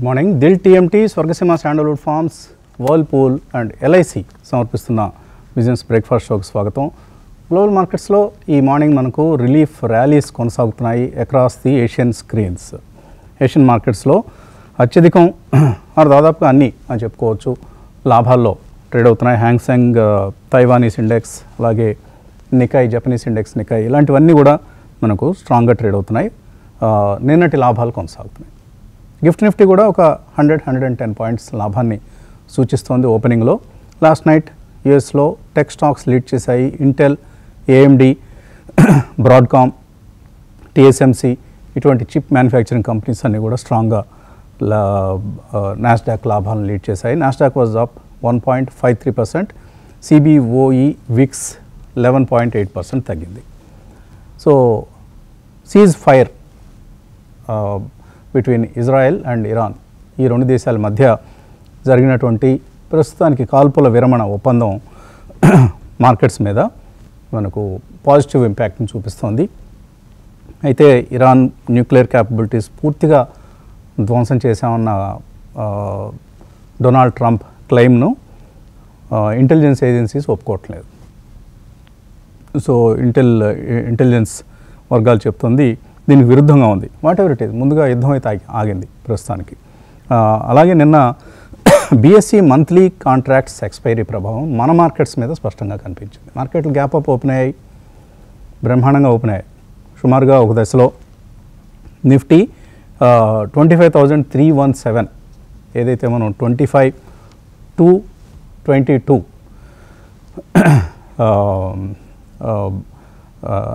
Morning Dil TMT Swargaseema sandalwood farms whirlpool and LIC సమర్పిస్తున్న business breakfast షోకి స్వాగతం. గ్లోబల్ మార్కెట్స్లో ఈ మార్నింగ్ మనకు రిలీఫ్ ర్యాలీస్ కొనసాగుతున్నాయి across the Asian screens. Asian మార్కెట్స్లో అత్యధికం దాదాపుగా అన్నీ అని చెప్పుకోవచ్చు లాభాల్లో ట్రేడ్ అవుతున్నాయి. హ్యాంగ్సెంగ్ తైవానీస్ ఇండెక్స్, అలాగే నికాయ్ జపనీస్ ఇండెక్స్ నికాయ్, ఇలాంటివన్నీ కూడా మనకు స్ట్రాంగ్గా ట్రేడ్ అవుతున్నాయి. నిన్నటి లాభాలు కొనసాగుతున్నాయి. గిఫ్ట్ నిఫ్టీ కూడా ఒక 100-110 పాయింట్స్ లాభాన్ని సూచిస్తోంది ఓపెనింగ్లో. లాస్ట్ నైట్ యూఎస్లో టెక్ స్టాక్స్ లీడ్ చేశాయి. ఇంటెల్, ఏఎండి, బ్రాడ్కామ్, టీఎస్ఎంసి ఇటువంటి చిప్ మ్యానుఫ్యాక్చరింగ్ కంపెనీస్ అన్నీ కూడా స్ట్రాంగ్గా నాస్డాక్ లాభాలను లీడ్ చేశాయి. నాస్డాక్ వాజ్ అప్ 1.53%, సిబిఓఈ విక్స్ 11.8% తగ్గింది. So cease fire between Israel and Iran, ఈ రెండు దేశాల మధ్య జరిగినటువంటి ప్రస్తుతానికి కాల్పుల విరమణ ఒప్పందం మార్కెట్స్ మీద మనకు పాజిటివ్ ఇంపాక్ట్ని చూపిస్తోంది. అయితే ఇరాన్ న్యూక్లియర్ క్యాపబిలిటీస్ పూర్తిగా ధ్వంసం చేశామన్న డొనాల్డ్ ట్రంప్ క్లెయిమ్ను ఇంటెలిజెన్స్ ఏజెన్సీస్ ఒప్పుకోవట్లేదు. సో ఇంటెలిజెన్స్ వర్గాలు చెప్తుంది దీనికి విరుద్ధంగా ఉంది. వాట్ ఎవర్ ఇట్ ఈస్, ముందుగా యుద్ధం అయితే ఆగింది ప్రస్తుతానికి. అలాగే నిన్న బిఎస్సి మంత్లీ కాంట్రాక్ట్స్ ఎక్స్పైరీ ప్రభావం మన మార్కెట్స్ మీద స్పష్టంగా కనిపించింది. మార్కెట్లు గ్యాప్ అప్ ఓపెన్ అయ్యాయి, బ్రహ్మాండంగా ఓపెన్ అయ్యాయి. సుమారుగా ఒక దశలో నిఫ్టీ 25,317, ఏదైతే మనం 25,222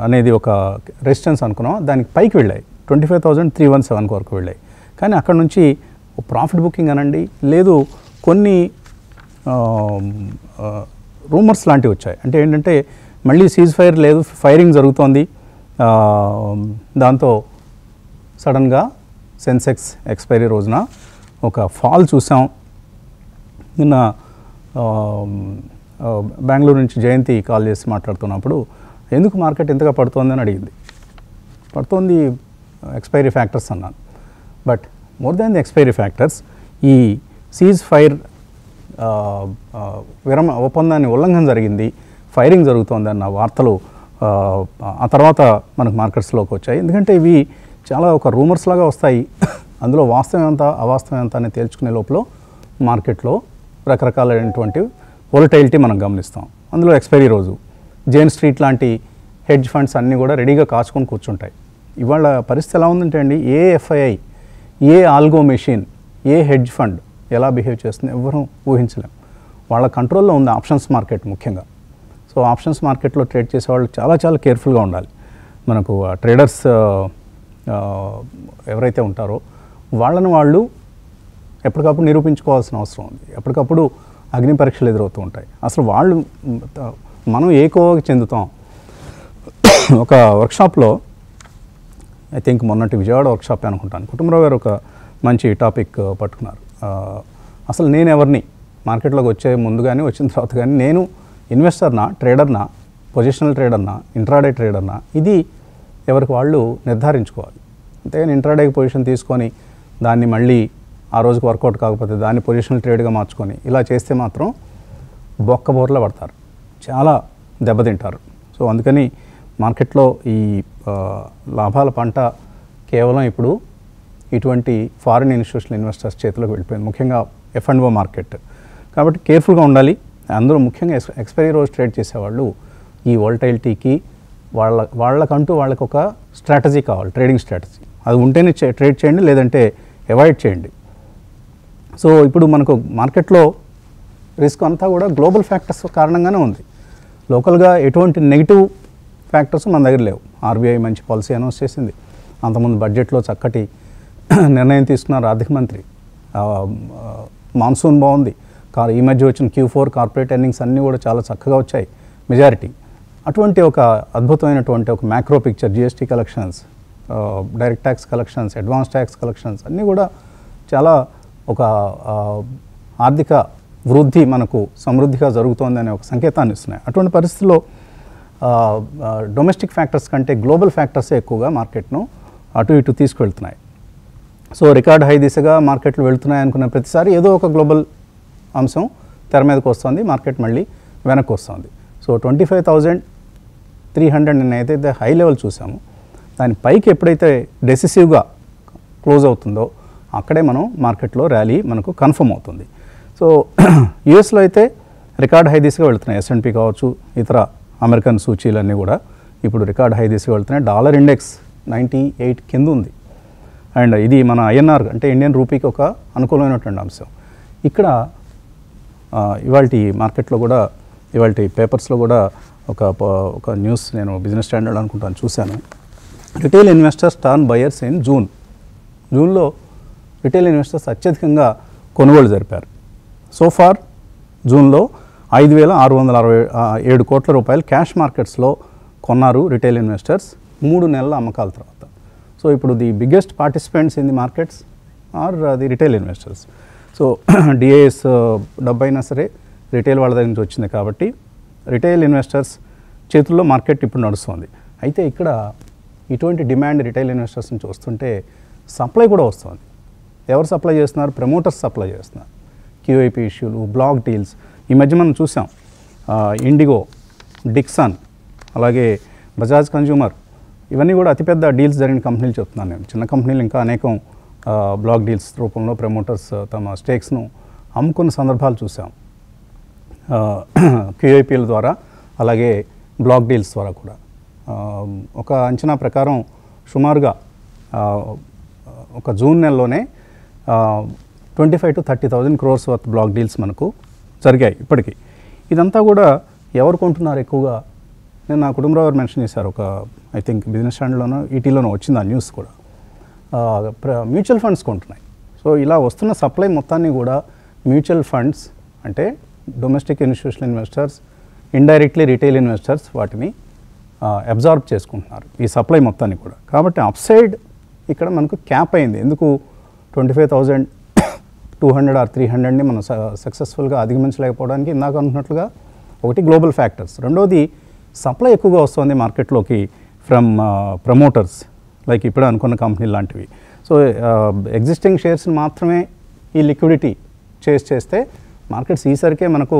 అనేది ఒక రెసిస్టెన్స్ అనుకున్నాం, దానికి పైకి వెళ్ళాయి. 25,317 వరకు వెళ్ళాయి. కానీ అక్కడ నుంచి ప్రాఫిట్ బుకింగ్ అనండి, లేదు కొన్ని రూమర్స్ లాంటివి వచ్చాయి. అంటే ఏంటంటే మళ్ళీ సీజ్ ఫైర్ లేదు, ఫైరింగ్ జరుగుతోంది. దాంతో సడన్గా సెన్సెక్స్ ఎక్స్పైరీ రోజున ఒక ఫాల్ చూసాం. నిన్న బెంగళూరు నుంచి జయంతి కాల్ చేసి మాట్లాడుతున్నప్పుడు ఎందుకు మార్కెట్ ఇంతగా పడుతోందని అడిగింది. పడుతోంది ఎక్స్పైరీ ఫ్యాక్టర్స్ అన్నాను. But more than the expiry factors, ఈ సీజ్ ఫైర్ ఒప్పందాన్ని ఉల్లంఘన జరిగింది, ఫైరింగ్ జరుగుతోంది అన్న వార్తలు ఆ తర్వాత మనకు మార్కెట్స్లోకి వచ్చాయి. ఎందుకంటే ఇవి చాలా ఒక రూమర్స్ లాగా వస్తాయి. అందులో వాస్తవం ఎంత అవాస్తవం ఎంత అని తేల్చుకునే లోపల మార్కెట్లో రకరకాలైనటువంటి వోలటైలిటీ మనం గమనిస్తాం. అందులో ఎక్స్పైరీ రోజు జైన్ స్ట్రీట్ లాంటి హెడ్జ్ ఫండ్స్ అన్నీ కూడా రెడీగా కాచుకొని కూర్చుంటాయి. ఇవాళ పరిస్థితి ఎలా ఉందంటే అండి, ఏ ఎఫ్ఐఐ, ఏ ఆల్గో మెషిన్, ఏ హెడ్జ్ ఫండ్ ఎలా బిహేవ్ చేస్తుంది ఎవరూ ఊహించలేం. వాళ్ళ కంట్రోల్లో ఉంది ఆప్షన్స్ మార్కెట్ ముఖ్యంగా. సో ఆప్షన్స్ మార్కెట్లో ట్రేడ్ చేసేవాళ్ళు చాలా చాలా కేర్ఫుల్గా ఉండాలి. మనకు ట్రేడర్స్ ఎవరైతే ఉంటారో వాళ్ళని వాళ్ళు ఎప్పటికప్పుడు నిరూపించుకోవాల్సిన అవసరం ఉంది. ఎప్పటికప్పుడు అగ్ని పరీక్షలు ఎదురవుతూ ఉంటాయి. అసలు వాళ్ళు మనం ఏ కోవకి చెందుతాం. ఒక వర్క్షాప్లో, ఐ థింక్ మొన్నటి విజయవాడ వర్క్షాప్ అనుకుంటాను, కుటుంబరావు గారు ఒక మంచి టాపిక్ పట్టుకున్నారు. అసలు నేను ఎవరిని మార్కెట్లోకి వచ్చే ముందు కానీ వచ్చిన తర్వాత కానీ నేను ఇన్వెస్టర్నా, ట్రేడర్నా, పొజిషనల్ ట్రేడర్నా, ఇంట్రాడే ట్రేడర్నా, ఇది ఎవరికి వాళ్ళు నిర్ధారించుకోవాలి. అంతేగాని ఇంట్రాడేకి పొజిషన్ తీసుకొని దాన్ని మళ్ళీ ఆ రోజుకి వర్కౌట్ కాకపోతే దాన్ని పొజిషనల్ ట్రేడ్గా మార్చుకొని ఇలా చేస్తే మాత్రం బొక్కబోర్లా పడతారు, చాలా దెబ్బతింటారు. సో అందుకని మార్కెట్లో ఈ లాభాల పంట కేవలం ఇప్పుడు ఇటువంటి ఫారిన్ ఇన్స్టిట్యూషనల్ ఇన్వెస్టర్స్ చేతిలోకి వెళ్ళిపోయింది, ముఖ్యంగా F&O మార్కెట్. కాబట్టి కేర్ఫుల్గా ఉండాలి. అందులో ముఖ్యంగా ఎక్స్పైరీ రోజు ట్రేడ్ చేసేవాళ్ళు ఈ వోల్టైలిటీకి వాళ్ళకంటూ వాళ్ళకి ఒక స్ట్రాటజీ కావాలి, ట్రేడింగ్ స్ట్రాటజీ. అది ఉంటేనే ట్రేడ్ చేయండి, లేదంటే అవాయిడ్ చేయండి. సో ఇప్పుడు మనకు మార్కెట్లో రిస్క్ అంతా కూడా గ్లోబల్ ఫ్యాక్టర్స్ కారణంగానే ఉంది. లోకల్గా ఎటువంటి నెగిటివ్ ఫ్యాక్టర్స్ మన దగ్గర లేవు. ఆర్బీఐ మంచి పాలసీ అనౌన్స్ చేసింది. అంతకుముందు బడ్జెట్లో చక్కటి నిర్ణయం తీసుకున్నారు ఆర్థిక మంత్రి. మాన్సూన్ బాగుంది. ఈ మధ్య వచ్చిన Q4 కార్పొరేట్ ఎర్నింగ్స్ అన్నీ కూడా చాలా చక్కగా వచ్చాయి, మెజారిటీ. అటువంటి ఒక అద్భుతమైనటువంటి ఒక macro picture, GST collections, direct tax collections, advance tax collections అన్నీ కూడా చాలా ఒక ఆర్థిక వృద్ధి మనకు సమృద్ధిగా జరుగుతోందనే ఒక సంకేతాన్ని ఇస్తున్నాయి. అటువంటి పరిస్థితుల్లో డొమెస్టిక్ ఫ్యాక్టర్స్ కంటే గ్లోబల్ ఫ్యాక్టర్సే ఎక్కువగా మార్కెట్ను అటు ఇటు తీసుకువెళ్తున్నాయి. సో రికార్డ్ హై దిశగా మార్కెట్లు వెళ్తున్నాయి అనుకున్న ప్రతిసారి ఏదో ఒక గ్లోబల్ అంశం తెర మీదకి వస్తుంది, మార్కెట్ మళ్ళీ వెనక్కి వస్తుంది. సో 25,300 నిన్న ఏదైతే హై లెవెల్ చూసామో దాని పైకి ఎప్పుడైతే డెసిసివ్గా క్లోజ్ అవుతుందో అక్కడే మనం మార్కెట్లో ర్యాలీ మనకు కన్ఫర్మ్ అవుతుంది. సో యూఎస్లో అయితే రికార్డ్ హై దిశగా వెళ్తున్నాయి, S&P కావచ్చు, ఇతర అమెరికన్ సూచీలన్నీ కూడా ఇప్పుడు రికార్డ్ హై దిశగా వెళ్తున్నాయి. డాలర్ ఇండెక్స్ 98 కింద ఉంది. అండ్ ఇది మన INR అంటే ఇండియన్ రూపీకి ఒక అనుకూలమైనటువంటి అంశం. ఇక్కడ ఇవాళ మార్కెట్లో కూడా ఇవాళ పేపర్స్లో కూడా ఒక న్యూస్ నేను బిజినెస్ స్టాండర్డ్ అనుకుంటాను చూశాను. Retail investors turn buyers in జూన్లో రిటైల్ ఇన్వెస్టర్స్ అత్యధికంగా కొనుగోలు జరిపారు. సో ఫార్ జూన్లో 5,667 కోట్ల రూపాయలు క్యాష్ మార్కెట్స్లో కొన్నారు రిటైల్ ఇన్వెస్టర్స్ 3 నెలల అమ్మకాల తర్వాత. సో ఇప్పుడు the biggest participants in the markets are the retail investors. So డిఐఎస్ డబ్బు అయినా సరే రిటైల్ వాళ్ళ దగ్గర నుంచి వచ్చింది కాబట్టి రిటైల్ ఇన్వెస్టర్స్ చేతుల్లో మార్కెట్ ఇప్పుడు నడుస్తుంది. అయితే ఇక్కడ ఇటువంటి డిమాండ్ రిటైల్ ఇన్వెస్టర్స్ నుంచి వస్తుంటే సప్లై కూడా వస్తుంది. ఎవరు సప్లై చేస్తున్నారు? ప్రమోటర్స్ సప్లై చేస్తున్నారు. QIP ఇష్యూలు, బ్లాక్ డీల్స్ ఈ మధ్య మనం చూసాం. ఇండిగో, డిక్సన్, అలాగే బజాజ్ కన్జ్యూమర్ ఇవన్నీ కూడా అతిపెద్ద డీల్స్ జరిగిన కంపెనీలు చెప్తున్నాను నేను. చిన్న కంపెనీలు ఇంకా అనేకం బ్లాక్ డీల్స్ రూపంలో ప్రమోటర్స్ తమ స్టేక్స్ను అమ్ముకున్న సందర్భాలు చూసాం. QIPల ద్వారా అలాగే బ్లాక్ డీల్స్ ద్వారా కూడా. ఒక అంచనా ప్రకారం సుమారుగా ఒక జూన్ నెలలోనే 25,000 to 30,000 crores worth block deals మనకు జరిగాయి ఇప్పటికీ. ఇదంతా కూడా ఎవరు కొంటున్నారు ఎక్కువగా? నేను నా కుటుంబరావు గారు మెన్షన్ చేశారు, ఒక ఐ థింక్ బిజినెస్ స్టాండర్డ్లోనో ఈటీలోనో వచ్చింది ఆ న్యూస్ కూడా. Mutual funds కొంటున్నాయి. సో ఇలా వస్తున్న సప్లై మొత్తాన్ని కూడా మ్యూచువల్ ఫండ్స్ అంటే domestic institutional investors, indirectly retail investors వాటిని అబ్జార్బ్ చేసుకుంటున్నారు ఈ సప్లై మొత్తాన్ని కూడా. కాబట్టి అప్సైడ్ ఇక్కడ మనకు క్యాప్ అయింది. ఎందుకు 25,200 or 300ని మనం సక్సెస్ఫుల్గా అధిగమించలేకపోవడానికి ఇందాక అనుకున్నట్లుగా ఒకటి గ్లోబల్ ఫ్యాక్టర్స్, రెండోది సప్లై ఎక్కువగా వస్తుంది మార్కెట్లోకి ఫ్రమ్ ప్రమోటర్స్ లైక్ ఇప్పుడు అనుకున్న కంపెనీలు లాంటివి. సో ఎగ్జిస్టింగ్ షేర్స్ని మాత్రమే ఈ లిక్విడిటీ చేస్తే మార్కెట్స్ ఈసరికే మనకు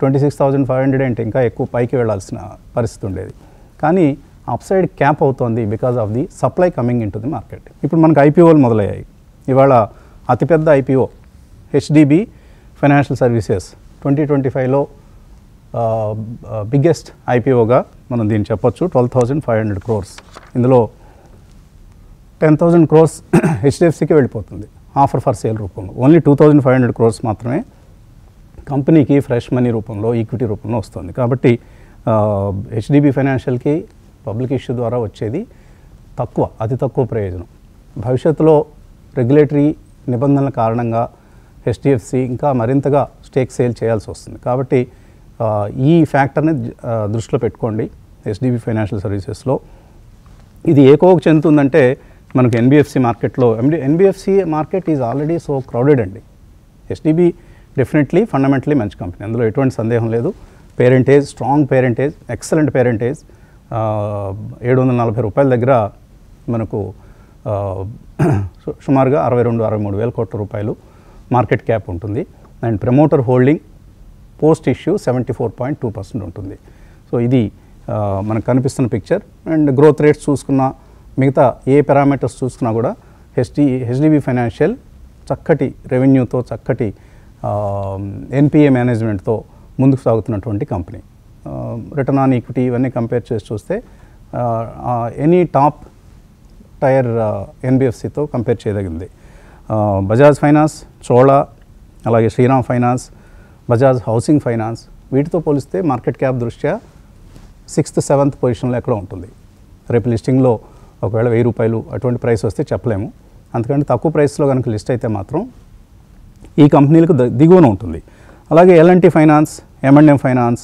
26,500 అంటే ఇంకా ఎక్కువ పైకి వెళ్ళాల్సిన పరిస్థితి ఉండేది. కానీ అప్సైడ్ క్యాప్ అవుతోంది because of the supply coming in to the market. ఇప్పుడు మనకు IPOలు మొదలయ్యాయి. ఇవాళ అతిపెద్ద IPO HDB ఫైనాన్షియల్ సర్వీసెస్ 2025లో బిగ్గెస్ట్ IPOగా మనం దీన్ని చెప్పొచ్చు. 12,500 crores. ఇందులో 10,000 crores HDFCకి వెళ్ళిపోతుంది ఆఫర్ ఫర్ సేల్ రూపంలో. ఓన్లీ 2,500 crores మాత్రమే కంపెనీకి ఫ్రెష్ మనీ రూపంలో, ఈక్విటీ రూపంలో వస్తుంది. కాబట్టి HDB ఫైనాన్షియల్కి పబ్లిక్ ఇష్యూ ద్వారా వచ్చేది అతి తక్కువ ప్రయోజనం. భవిష్యత్తులో రెగ్యులేటరీ నిబంధనల కారణంగా HDFC ఇంకా మరింతగా స్టేక్ సేల్ చేయాల్సి వస్తుంది. కాబట్టి ఈ ఫ్యాక్టర్ని దృష్టిలో పెట్టుకోండి HDB ఫైనాన్షియల్ సర్వీసెస్లో. ఇది ఏ కోవకు చెందుతుందంటే మనకు NBFC మార్కెట్లో NBFC market is already so crowded అండి. HDB డెఫినెట్లీ ఫండమెంటలీ మంచి కంపెనీ, అందులో ఎటువంటి సందేహం లేదు. Parentage, strong parentage, excellent parentage. 740 రూపాయల దగ్గర మనకు సుమారుగా 62-63 వేల కోట్ల రూపాయలు మార్కెట్ క్యాప్ ఉంటుంది. And promoter holding post issue 74.2% ఉంటుంది. సో ఇది మనకు కనిపిస్తున్న పిక్చర్. అండ్ గ్రోత్ రేట్స్ చూసుకున్నా, మిగతా ఏ పారామీటర్స్ చూసుకున్నా కూడా HDB ఫైనాన్షియల్ చక్కటి రెవెన్యూతో, చక్కటి NPA మేనేజ్మెంట్తో ముందుకు సాగుతున్నటువంటి కంపెనీ. రిటర్న్ ఆన్ ఈక్విటీ ఇవన్నీ కంపేర్ చేసి చూస్తే ఎనీ టాప్ టైర్ NBFCతో కంపేర్ చేయదగింది. బజాజ్ ఫైనాన్స్, చోళా, అలాగే Shriram finance, Bajaj housing finance వీటితో పోలిస్తే మార్కెట్ క్యాప్ దృష్ట్యా 6th, 7th పొజిషన్లో ఎక్కడో ఉంటుంది. రేపు లిస్టింగ్లో ఒకవేళ 1000 రూపాయలు అటువంటి ప్రైస్ వస్తే చెప్పలేము. అందుకంటే తక్కువ ప్రైస్లో కనుక లిస్ట్ అయితే మాత్రం ఈ కంపెనీలకు దిగువన ఉంటుంది. అలాగే L&T ఫైనాన్స్, M&M ఫైనాన్స్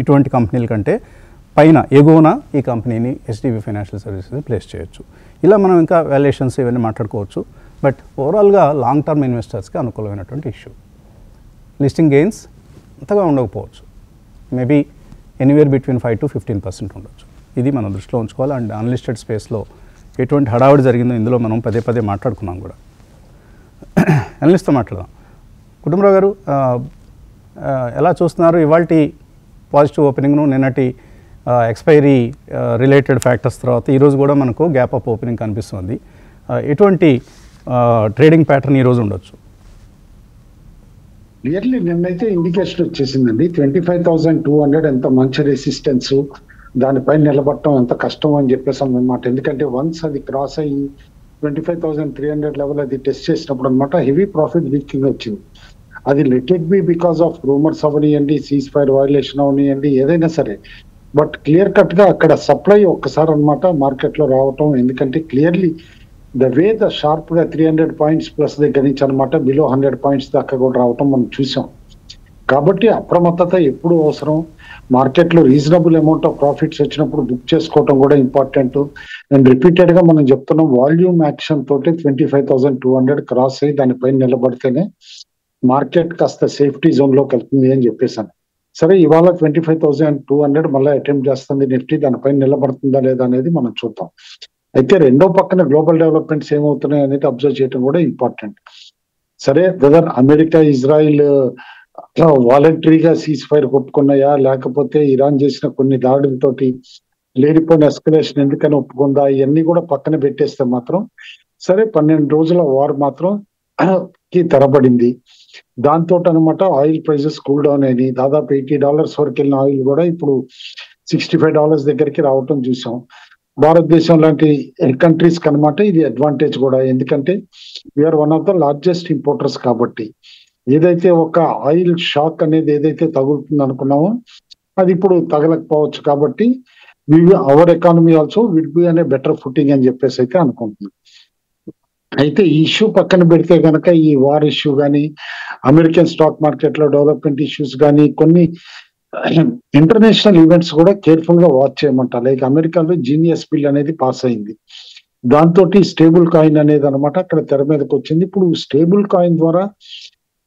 ఇటువంటి కంపెనీల కంటే పైన ఎగువన ఈ కంపెనీని HDB ఫైనాన్షియల్ సర్వీసెస్ ప్లేస్ చేయొచ్చు. ఇలా మనం ఇంకా వాల్యుయేషన్స్ ఇవన్నీ మాట్లాడుకోవచ్చు. బట్ ఓవరాల్గా లాంగ్ టర్మ్ ఇన్వెస్టర్స్కి అనుకూలమైనటువంటి ఇష్యూ. లిస్టింగ్ గెయిన్స్ అంతగా ఉండకపోవచ్చు, మేబీ ఎనీవేర్ బిట్వీన్ 5 to 15% ఉండొచ్చు. ఇది మనం దృష్టిలో ఉంచుకోవాలి. అండ్ అన్లిస్టెడ్ స్పేస్లో ఎటువంటి హడావుడి జరిగిందో ఇందులో మనం పదే పదే మాట్లాడుకున్నాం కూడా. అనలిస్ట్తో మాట్లాడదాం. కుటుంబరావు గారు, ఎలా చూస్తున్నారు ఇవాల్టి పాజిటివ్ ఓపెనింగ్ను? నిన్నటి ఎక్స్పైరీ రిలేటెడ్ ఫ్యాక్టర్స్ తర్వాత ఈరోజు కూడా మనకు గ్యాప్ అప్ ఓపెనింగ్ కనిపిస్తుంది. ఎటువంటి ట్రేడింగ్ ప్యాటర్న్ ఈరోజు ఉండొచ్చు? క్లియర్లీ నిన్నైతే ఇండికేషన్ వచ్చేసిందండి. 25,200 ఎంత మంచి రెసిస్టెన్స్, దానిపై నిలబడటం ఎంత కష్టం అని చెప్పేసి అన్నమాట. ఎందుకంటే వన్స్ అది క్రాస్ అయ్యి 25,300 లెవెల్ అది టెస్ట్ చేసినప్పుడు అనమాట హెవీ ప్రాఫిట్ బుకింగ్ వచ్చింది. అది let it be because of rumours అవనియండి, సీజ్ ఫైర్ వయలేషన్ అవనియండి, ఏదైనా సరే. బట్ క్లియర్ కట్ గా అక్కడ సప్లై ఒక్కసారి అనమాట మార్కెట్ లో రావటం. ఎందుకంటే clearly the way the sharp గా 300 పాయింట్స్ ప్లస్ దగ్గర నుంచి అనమాట బిలో 100 పాయింట్స్ దాకా కూడా రావటం మనం చూసాం. కాబట్టి అప్రమత్తత ఎప్పుడు అవసరం. మార్కెట్ లో రీజనబుల్ అమౌంట్ ఆఫ్ ప్రాఫిట్స్ వచ్చినప్పుడు బుక్ చేసుకోవటం కూడా ఇంపార్టెంట్. అండ్ రిపీటెడ్ గా మనం చెప్తున్నాం, వాల్యూమ్ యాక్షన్ తోటి 25,200 క్రాస్ అయ్యి దానిపైన నిలబడితేనే మార్కెట్ కాస్త సేఫ్టీ జోన్ లోకి వెళ్తుంది అని చెప్పేసాను. సరే, ఇవాళ 25,200 మళ్ళీ అటెంప్ట్ చేస్తుంది నిఫ్టీ. దానిపైన నిలబడుతుందా లేదా అనేది మనం చూద్దాం. అయితే రెండో పక్కన గ్లోబల్ డెవలప్మెంట్స్ ఏమవుతున్నాయి అనేది అబ్జర్వ్ చేయడం కూడా ఇంపార్టెంట్. సరే, వెదర్ అమెరికా ఇజ్రాయిల్ వాలంటరీగా సీజ్ ఫైర్ ఒప్పుకున్నాయా, లేకపోతే ఇరాన్ చేసిన కొన్ని దాడులతోటి లేనిపోయిన ఎస్కలేషన్ ఎందుకని ఒప్పుకుందా, ఇవన్నీ కూడా పక్కన పెట్టేస్తే మాత్రం సరే 12 రోజుల వార్ మాత్రం కి తెరబడింది. దాంతో అనమాట ఆయిల్ ప్రైజెస్ కూల్ డౌన్ అయినాయి. దాదాపు $80 వరకు వెళ్ళిన ఆయిల్ కూడా ఇప్పుడు $65 దగ్గరికి రావటం చూసాం. భారతదేశం లాంటి కంట్రీస్ కి అనమాట ఇది అడ్వాంటేజ్ కూడా. ఎందుకంటే we're one of the largest importers. కాబట్టి ఏదైతే ఒక ఆయిల్ షాక్ అనేది ఏదైతే తగులుతుంది అనుకున్నామో అది ఇప్పుడు తగలకపోవచ్చు. కాబట్టి అవర్ ఎకానమీ ఆల్సో విడ్ బి అనే బెటర్ ఫుటింగ్ అని చెప్పేసి అయితే అనుకుంటున్నాం. అయితే ఈ ఇష్యూ పక్కన పెడితే కనుక ఈ వార్ ఇష్యూ కానీ, అమెరికన్ స్టాక్ మార్కెట్ లో డెవలప్మెంట్ ఇష్యూస్ కానీ, కొన్ని ఇంటర్నేషనల్ ఈవెంట్స్ కూడా కేర్ఫుల్ గా వాచ్ చేయమంటారు. లైక్ అమెరికాలో జీనియస్ బిల్ అనేది పాస్ అయింది. దాంతో స్టేబుల్ కాయిన్ అనేది అనమాట అక్కడ తెర మీదకి వచ్చింది. ఇప్పుడు స్టేబుల్ కాయిన్ ద్వారా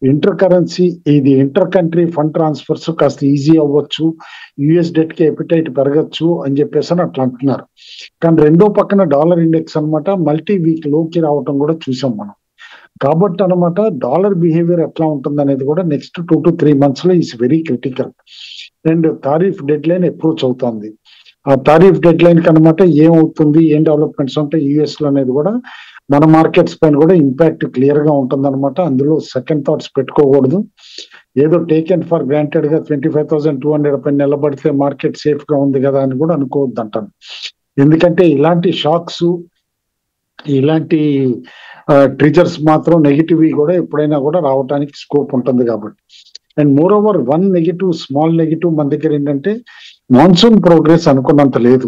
ఇంటర్ కరెన్సీ ఇది ఇంటర్ కంట్రీ ఫండ్ ట్రాన్స్ఫర్స్ కాస్త ఈజీ అవ్వచ్చు, యుఎస్ డెట్ కి ఎపిటైట్ పెరగచ్చు అని చెప్పేసి అని అట్లా అంటున్నారు. కానీ రెండో పక్కన డాలర్ ఇండెక్స్ అనమాట మల్టీ వీక్ లోకి రావటం కూడా చూసాం మనం. కాబట్టి అనమాట డాలర్ బిహేవియర్ ఎట్లా ఉంటుంది అనేది కూడా నెక్స్ట్ 2 to 3 months లో is very critical. And tariff dead line approach అవుతుంది. ఆ తారీఫ్ డెడ్ లైన్ కి అనమాట ఏమవుతుంది, ఏం డెవలప్మెంట్స్ ఉంటాయి యుఎస్ లో అనేది కూడా మన మార్కెట్స్ పైన కూడా ఇంపాక్ట్ క్లియర్ గా ఉంటుంది అనమాట. అందులో సెకండ్ థాట్స్ పెట్టుకోకూడదు. ఏదో టేకెన్ ఫర్ గ్రాంటెడ్ గా 25,200 పైన నిలబడితే మార్కెట్ సేఫ్ గా ఉంది కదా అని కూడా అనుకోవద్దు అంటాను. ఎందుకంటే ఇలాంటి షాక్స్, ఇలాంటి ట్రిజర్స్ మాత్రం నెగిటివ్ కూడా ఎప్పుడైనా కూడా రావడానికి స్కోప్ ఉంటుంది కాబట్టి. And more over one negative, small negative మన దగ్గర ఏంటంటే మాన్సూన్ ప్రోగ్రెస్ అనుకున్నంత లేదు.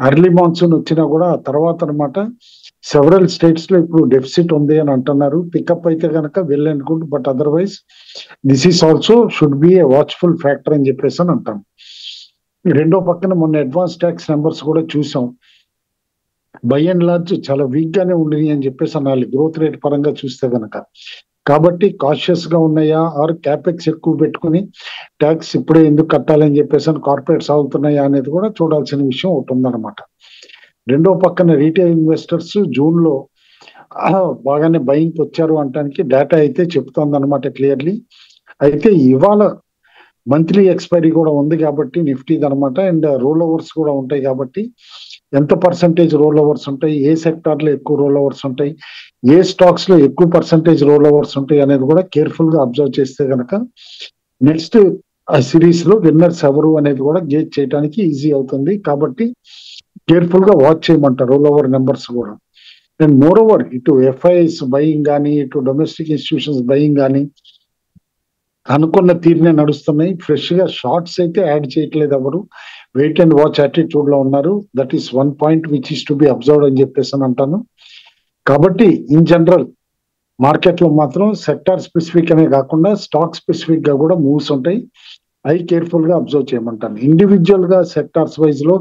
అర్లీ మాన్సూన్ వచ్చినా కూడా ఆ తర్వాత అనమాట సెవరల్ స్టేట్స్ లో ఇప్పుడు డెఫిసిట్ ఉంది అని అంటున్నారు. పికప్ అయితే కనుక well and good, but otherwise this is also should be A watchful factor అని చెప్పేసి అని అంటాం. రెండో పక్కన మొన్న అడ్వాన్స్ ట్యాక్స్ నెంబర్స్ కూడా చూసాం. బై అండ్ లార్జ్ చాలా వీక్ గానే ఉంది అని చెప్పేసి అనాలి గ్రోత్ రేట్ పరంగా చూస్తే కనుక. కాబట్టి కాషియస్ గా ఉన్నాయా, ఆర్ క్యాపెక్స్ ఎక్కువ పెట్టుకుని ట్యాక్స్ ఇప్పుడే ఎందుకు కట్టాలని చెప్పేసి కార్పొరేట్ సాగుతున్నాయా అనేది కూడా చూడాల్సిన విషయం ఒకటి ఉందన్నమాట. రెండో పక్కన రీటైల్ ఇన్వెస్టర్స్ జూన్ లో బాగానే బయింగ్ వచ్చారు అనడానికి డేటా అయితే చెప్తోంది అనమాట క్లియర్లీ. అయితే ఇవాళ మంత్లీ ఎక్స్పైరీ కూడా ఉంది కాబట్టి నిఫ్టీది అనమాట. అండ్ రోల్ ఓవర్స్ కూడా ఉంటాయి కాబట్టి ఎంత పర్సంటేజ్ రోల్ ఓవర్స్ ఉంటాయి, ఏ సెక్టార్ లో ఎక్కువ రోల్ ఓవర్స్ ఉంటాయి, ఏ స్టాక్స్ లో ఎక్కువ పర్సంటేజ్ రోల్ ఓవర్స్ ఉంటాయి అనేది కూడా కేర్ఫుల్ గా అబ్జర్వ్ చేస్తే కనుక నెక్స్ట్ సిరీస్ లో విన్నర్స్ ఎవరు అనేది కూడా గేజ్ చేయడానికి ఈజీ అవుతుంది. కాబట్టి కేర్ఫుల్ గా వాచ్ చేయమంటారు రోల్ ఓవర్ నెంబర్స్ కూడా. అండ్ మోర్ ఓవర్ ఇటు ఎఫ్ఐఎస్ బయింగ్ కానీ, ఇటు డొమెస్టిక్ ఇన్స్టిట్యూషన్స్ బయింగ్ కానీ అనుకున్న తీరునే నడుస్తున్నాయి. ఫ్రెష్ గా షార్ట్స్ అయితే యాడ్ చేయట్లేదు ఎవరు, వెయిట్ అండ్ వాచ్ యాటిట్యూడ్ లో ఉన్నారు. That is one point which is to be observed అని చెప్పేసి అని అంటాను. కాబట్టి ఇన్ జనరల్ మార్కెట్ లో మాత్రం సెక్టార్ స్పెసిఫిక్ అనే కాకుండా స్టాక్ స్పెసిఫిక్ గా కూడా మూవ్స్ ఉంటాయి. అవి కేర్ఫుల్ గా అబ్జర్వ్ చేయమంటాను. ఇండివిజువల్ గా సెక్టార్స్ వైజ్ లో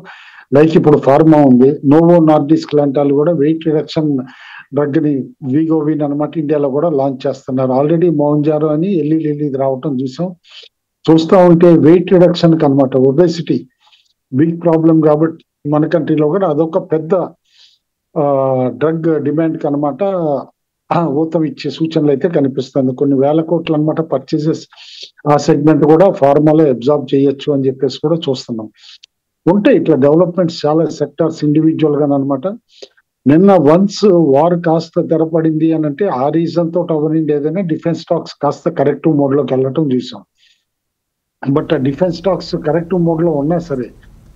లైక్ ఇప్పుడు ఫార్మా ఉంది, నోవో నార్డిస్క్ లాంటి వాళ్ళు కూడా వెయిట్ రిడక్షన్ డ్రగ్ ని వీగోవిన్ అనమాట ఇండియాలో కూడా లాంచ్ చేస్తున్నారు. ఆల్రెడీ మౌంజారో అని ఎల్లి రావటం చూసాం. చూస్తూ ఉంటే వెయిట్ రిడక్షన్ కి అనమాట ఒబేసిటీ బిగ్ ప్రాబ్లం కాబట్టి మన కంట్రీలో కూడా అదొక పెద్ద డ్రగ్ డిమాండ్కి అనమాట ఊతం ఇచ్చే సూచనలు అయితే కనిపిస్తుంది. కొన్ని వేల కోట్లు అనమాట పర్చేసెస్ ఆ సెగ్మెంట్ కూడా ఫార్మాలో అబ్జార్బ్ చేయొచ్చు అని చెప్పేసి కూడా చూస్తున్నాం. ఉంటాయి ఇట్లా డెవలప్మెంట్స్ చాలా సెక్టార్స్ ఇండివిజువల్ గా అనమాట. నిన్న వన్స్ వార్ కాస్త తెరపడింది అని అంటే ఆ రీజన్ తోటి అవనండి ఏదైనా డిఫెన్స్ స్టాక్స్ కాస్త కరెక్టివ్ మోడ్ లోకి వెళ్ళటం చూసాం. బట్ ఆ డిఫెన్స్ స్టాక్స్ కరెక్టివ్ మోడ్ లో ఉన్నా సరే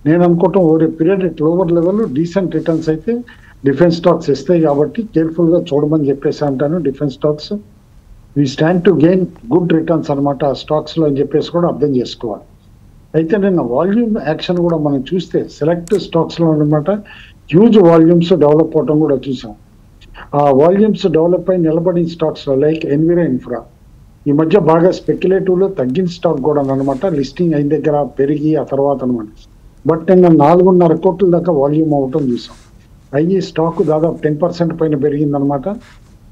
నేను అనుకోవటం over period at lower level decent returns అయితే డిఫెన్స్ స్టాక్స్ ఇస్తాయి కాబట్టి కేర్ఫుల్ గా చూడమని చెప్పేసి అంటాను. Defence stocks we stand to gain good returns అనమాట ఆ స్టాక్స్ లో అని చెప్పేసి కూడా అర్థం చేసుకోవాలి. అయితే నిన్న వాల్యూమ్ యాక్షన్ కూడా మనం చూస్తే సెలెక్ట్ స్టాక్స్ లో అనమాట హ్యూజ్ వాల్యూమ్స్ డెవలప్ అవటం కూడా చూసాం. ఆ వాల్యూమ్స్ డెవలప్ అయి నిలబడిన స్టాక్స్ లో లైక్ ఎన్విరా ఇన్ఫ్రా ఈ మధ్య బాగా స్పెక్యులేటివ్ లో తగ్గిన స్టాక్ కూడా అనమాట లిస్టింగ్ అయిన దగ్గర పెరిగి ఆ తర్వాత అనమాట. బట్ నిన్న 4.5 కోట్ల దాకా వాల్యూమ్ అవటం చూసాం. అయ్యి స్టాక్ దాదాపు 10% పైన పెరిగిందనమాట.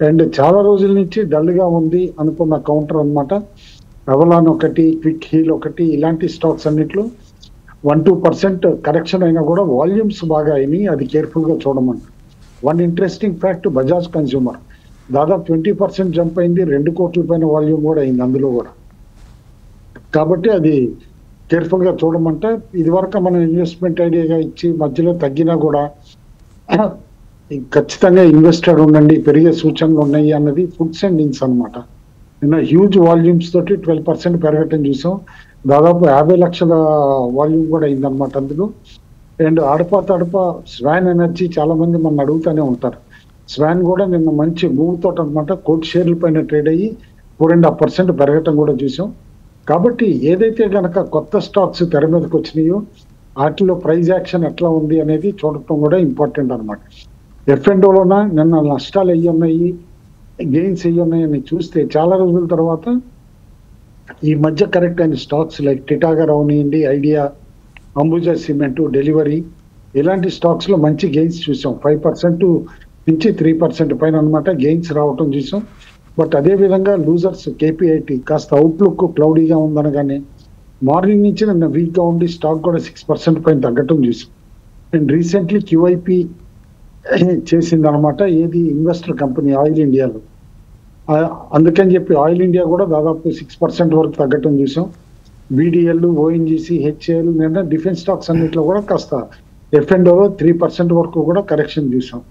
అండ్ చాలా రోజుల నుంచి డల్ గా ఉంది అనుకున్న కౌంటర్ అనమాట. అవలాన్ ఒకటి, క్విక్ హీల్ ఒకటి, ఇలాంటి స్టాక్స్ అన్నిట్లో 1-2% కరెక్షన్ అయినా కూడా వాల్యూమ్స్ బాగా అయినాయి. అది కేర్ఫుల్ గా చూడమంట. One interesting fact, Bajaj consumer దాదాపు 20% జంప్ అయింది. 2 కోట్ల పైన వాల్యూమ్ కూడా అయింది అందులో కూడా. కాబట్టి అది కేర్ఫుల్ గా చూడమంట. ఇది వరకు మనం ఇన్వెస్ట్మెంట్ ఐడియాగా ఇచ్చి మధ్యలో తగ్గినా కూడా ఖచ్చితంగా ఇన్వెస్టెడ్ ఉండండి, పెరిగే సూచనలు ఉన్నాయి అన్నది ఫుడ్స్ అండ్ ఇన్స్ అనమాట. నిన్న హ్యూజ్ వాల్యూమ్స్ తోటి 12% పెరగటం చూసాం. దాదాపు 50 లక్షల వాల్యూమ్ కూడా అయిందనమాట అందులో. అండ్ తడప స్వాన్ ఎనర్జీ చాలా మంది మన అడుగుతూనే ఉంటారు. స్వాన్ కూడా నిన్న మంచి మూవ్ తోటి అనమాట కోటి షేర్ల పైన ట్రేడ్ అయ్యి 4.5% పెరగటం కూడా చూసాం. కాబట్టి ఏదైతే గనక కొత్త స్టాక్స్ తెర మీదకి వచ్చినాయో వాటిలో ప్రైజ్ యాక్షన్ ఎట్లా ఉంది అనేది చూడటం కూడా ఇంపార్టెంట్ అనమాట. F&Oలోన నిన్న నష్టాలు అయ్యి ఉన్నాయి, గెయిన్స్ అయ్యి ఉన్నాయి అని చూస్తే చాలా రోజుల తర్వాత ఈ మధ్య కరెక్ట్ అయిన స్టాక్స్ లైక్ టిటాగర్ అవనియండి, ఐడియా, అంబుజా సిమెంట్, డెలివరీ ఇలాంటి స్టాక్స్ లో మంచి గెయిన్స్ చూసాం. 5% నుంచి 3% పైన అనమాట గెయిన్స్ రావటం చూసాం. బట్ అదే విధంగా లూజర్స్ కేపీఐటీ కాస్త అవుట్లుక్ క్లౌడీగా ఉందనగానే మార్నింగ్ నుంచి నిన్న వీక్ గా ఉండి స్టాక్ కూడా 6% పైన తగ్గటం చూసాం. అండ్ రీసెంట్లీ క్యూఐపి చేసింది అనమాట ఏది ఇన్వెస్టర్ కంపెనీ ఆయిల్ ఇండియాలో. అందుకని చెప్పి ఆయిల్ ఇండియా కూడా దాదాపు 6% వరకు తగ్గటం చూసాం. బీడీఎల్, ఓఎన్జీసీ, హెచ్ఏఎల్ నిన్న డిఫెన్స్ స్టాక్స్ అన్నింటిలో కూడా కాస్త F&Oలో 3% వరకు కూడా కరెక్షన్ చూసాం.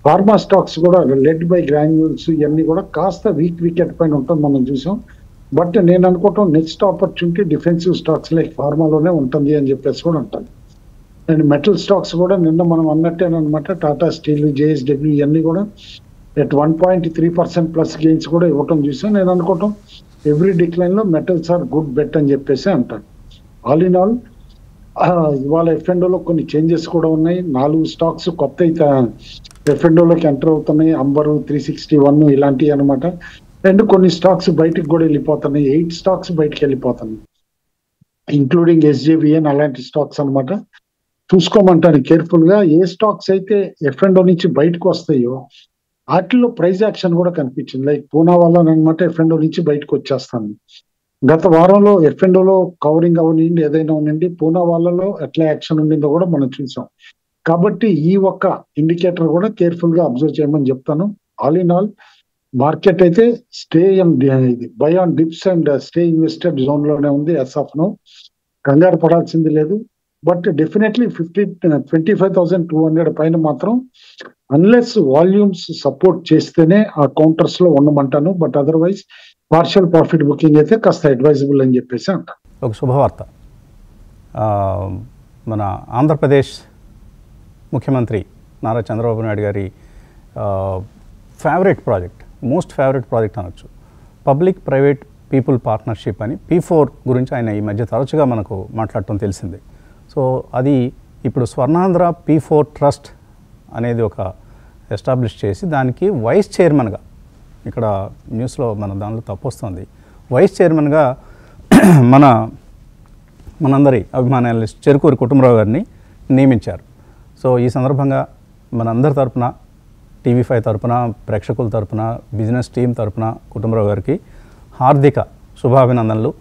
ఫార్మా స్టాక్స్ కూడా లెడ్ బై గ్రాన్యూల్స్ ఇవన్నీ కూడా కాస్త వీకెట్ పైన ఉంటుంది మనం చూసాం. బట్ నేను అనుకోవటం next opportunity defensive stocks like ఫార్మాలోనే ఉంటుంది అని చెప్పేసి కూడా ఉంటాను. అండ్ మెటల్ స్టాక్స్ కూడా నిన్న మనం అన్నట్టేనమాట టాటా స్టీల్, జేఎస్డబ్ల్యూ ఇవన్నీ కూడా at 1.3% ప్లస్ గెయిన్స్ కూడా ఇవ్వటం చూసాం. నేను అనుకోవటం ఎవ్రీ డిక్లైన్ లో మెటల్స్ ఆర్ గుడ్ బెట్ అని చెప్పేసి అంటాను. ఆల్ ఇన్ ఆల్ ఇవాళ F&Oలో కొన్ని చేంజెస్ కూడా ఉన్నాయి. 4 స్టాక్స్ కొత్త అయితే F&Oలోకి ఎంటర్ అవుతున్నాయి. అంబరు, 361 ఇలాంటివి అనమాట. అండ్ కొన్ని స్టాక్స్ బయటకు కూడా వెళ్ళిపోతున్నాయి. 8 స్టాక్స్ బయటకు వెళ్ళిపోతున్నాయి ఇంక్లూడింగ్ SJVN అలాంటి స్టాక్స్ అనమాట. చూసుకోమంటాను కేర్ఫుల్ గా. ఏ స్టాక్స్ అయితే F&O నుంచి బయటకు వస్తాయో వాటిలో ప్రైజ్ యాక్షన్ కూడా కనిపించింది. లైక్ పూనా వల్ల అనమాట F&O నుంచి బయటకు వచ్చేస్తాను. గత వారంలో F&Oలో కవరింగ్ అవనండి ఏదైనా ఉండండి పూనా వాళ్ళలో ఎట్లా యాక్షన్ ఉండిందో కూడా మనం చూసాం. కాబట్టి ఈ ఒక్క ఇండికేటర్ కూడా కేర్ఫుల్ గా అబ్జర్వ్ చేయమని చెప్తాను. ఆల్ ఇన్ ఆల్ మార్కెట్ అయితే స్టే ఇది by on dips and stay invested zone లోనే ఉంది యాజ్ ఆఫ్ నౌ. కంగారు పడాల్సింది లేదు. బట్ డెఫినెట్లీ 25,200 పైన మాత్రం అన్లెస్ వాల్యూమ్స్ సపోర్ట్ చేస్తేనే ఆ కౌంటర్స్ లో ఉండమంటాను. But otherwise partial profit booking అయితే కాస్త అడ్వైజబుల్ అని చెప్పేసి అంటాను. ఒక శుభవార్త, మన ఆంధ్రప్రదేశ్ ముఖ్యమంత్రి నారా చంద్రబాబు నాయుడు గారి favourite project, most favourite project అనొచ్చు, పబ్లిక్ ప్రైవేట్ పీపుల్ పార్ట్నర్షిప్ అని P4 గురించి ఆయన ఈ మధ్య తరచుగా మనకు మాట్లాడటం తెలిసిందే. సో అది ఇప్పుడు స్వర్ణాంధ్ర P4 ట్రస్ట్ అనేది ఒక ఎస్టాబ్లిష్ చేసి దానికి వైస్ చైర్మన్గా, ఇక్కడ న్యూస్లో మన దానిలో తప్పు వస్తుంది, వైస్ చైర్మన్గా మనందరి అభిమాన చెరుకూరి కుటుంబరావు గారిని నియమించారు. సో ఈ సందర్భంగా మనందరి తరపున, TV5 తరపున, ప్రేక్షకుల తరపున, బిజినెస్ టీం తరపున కుటుంబరావు గారికి హార్దిక శుభాభినందనలు.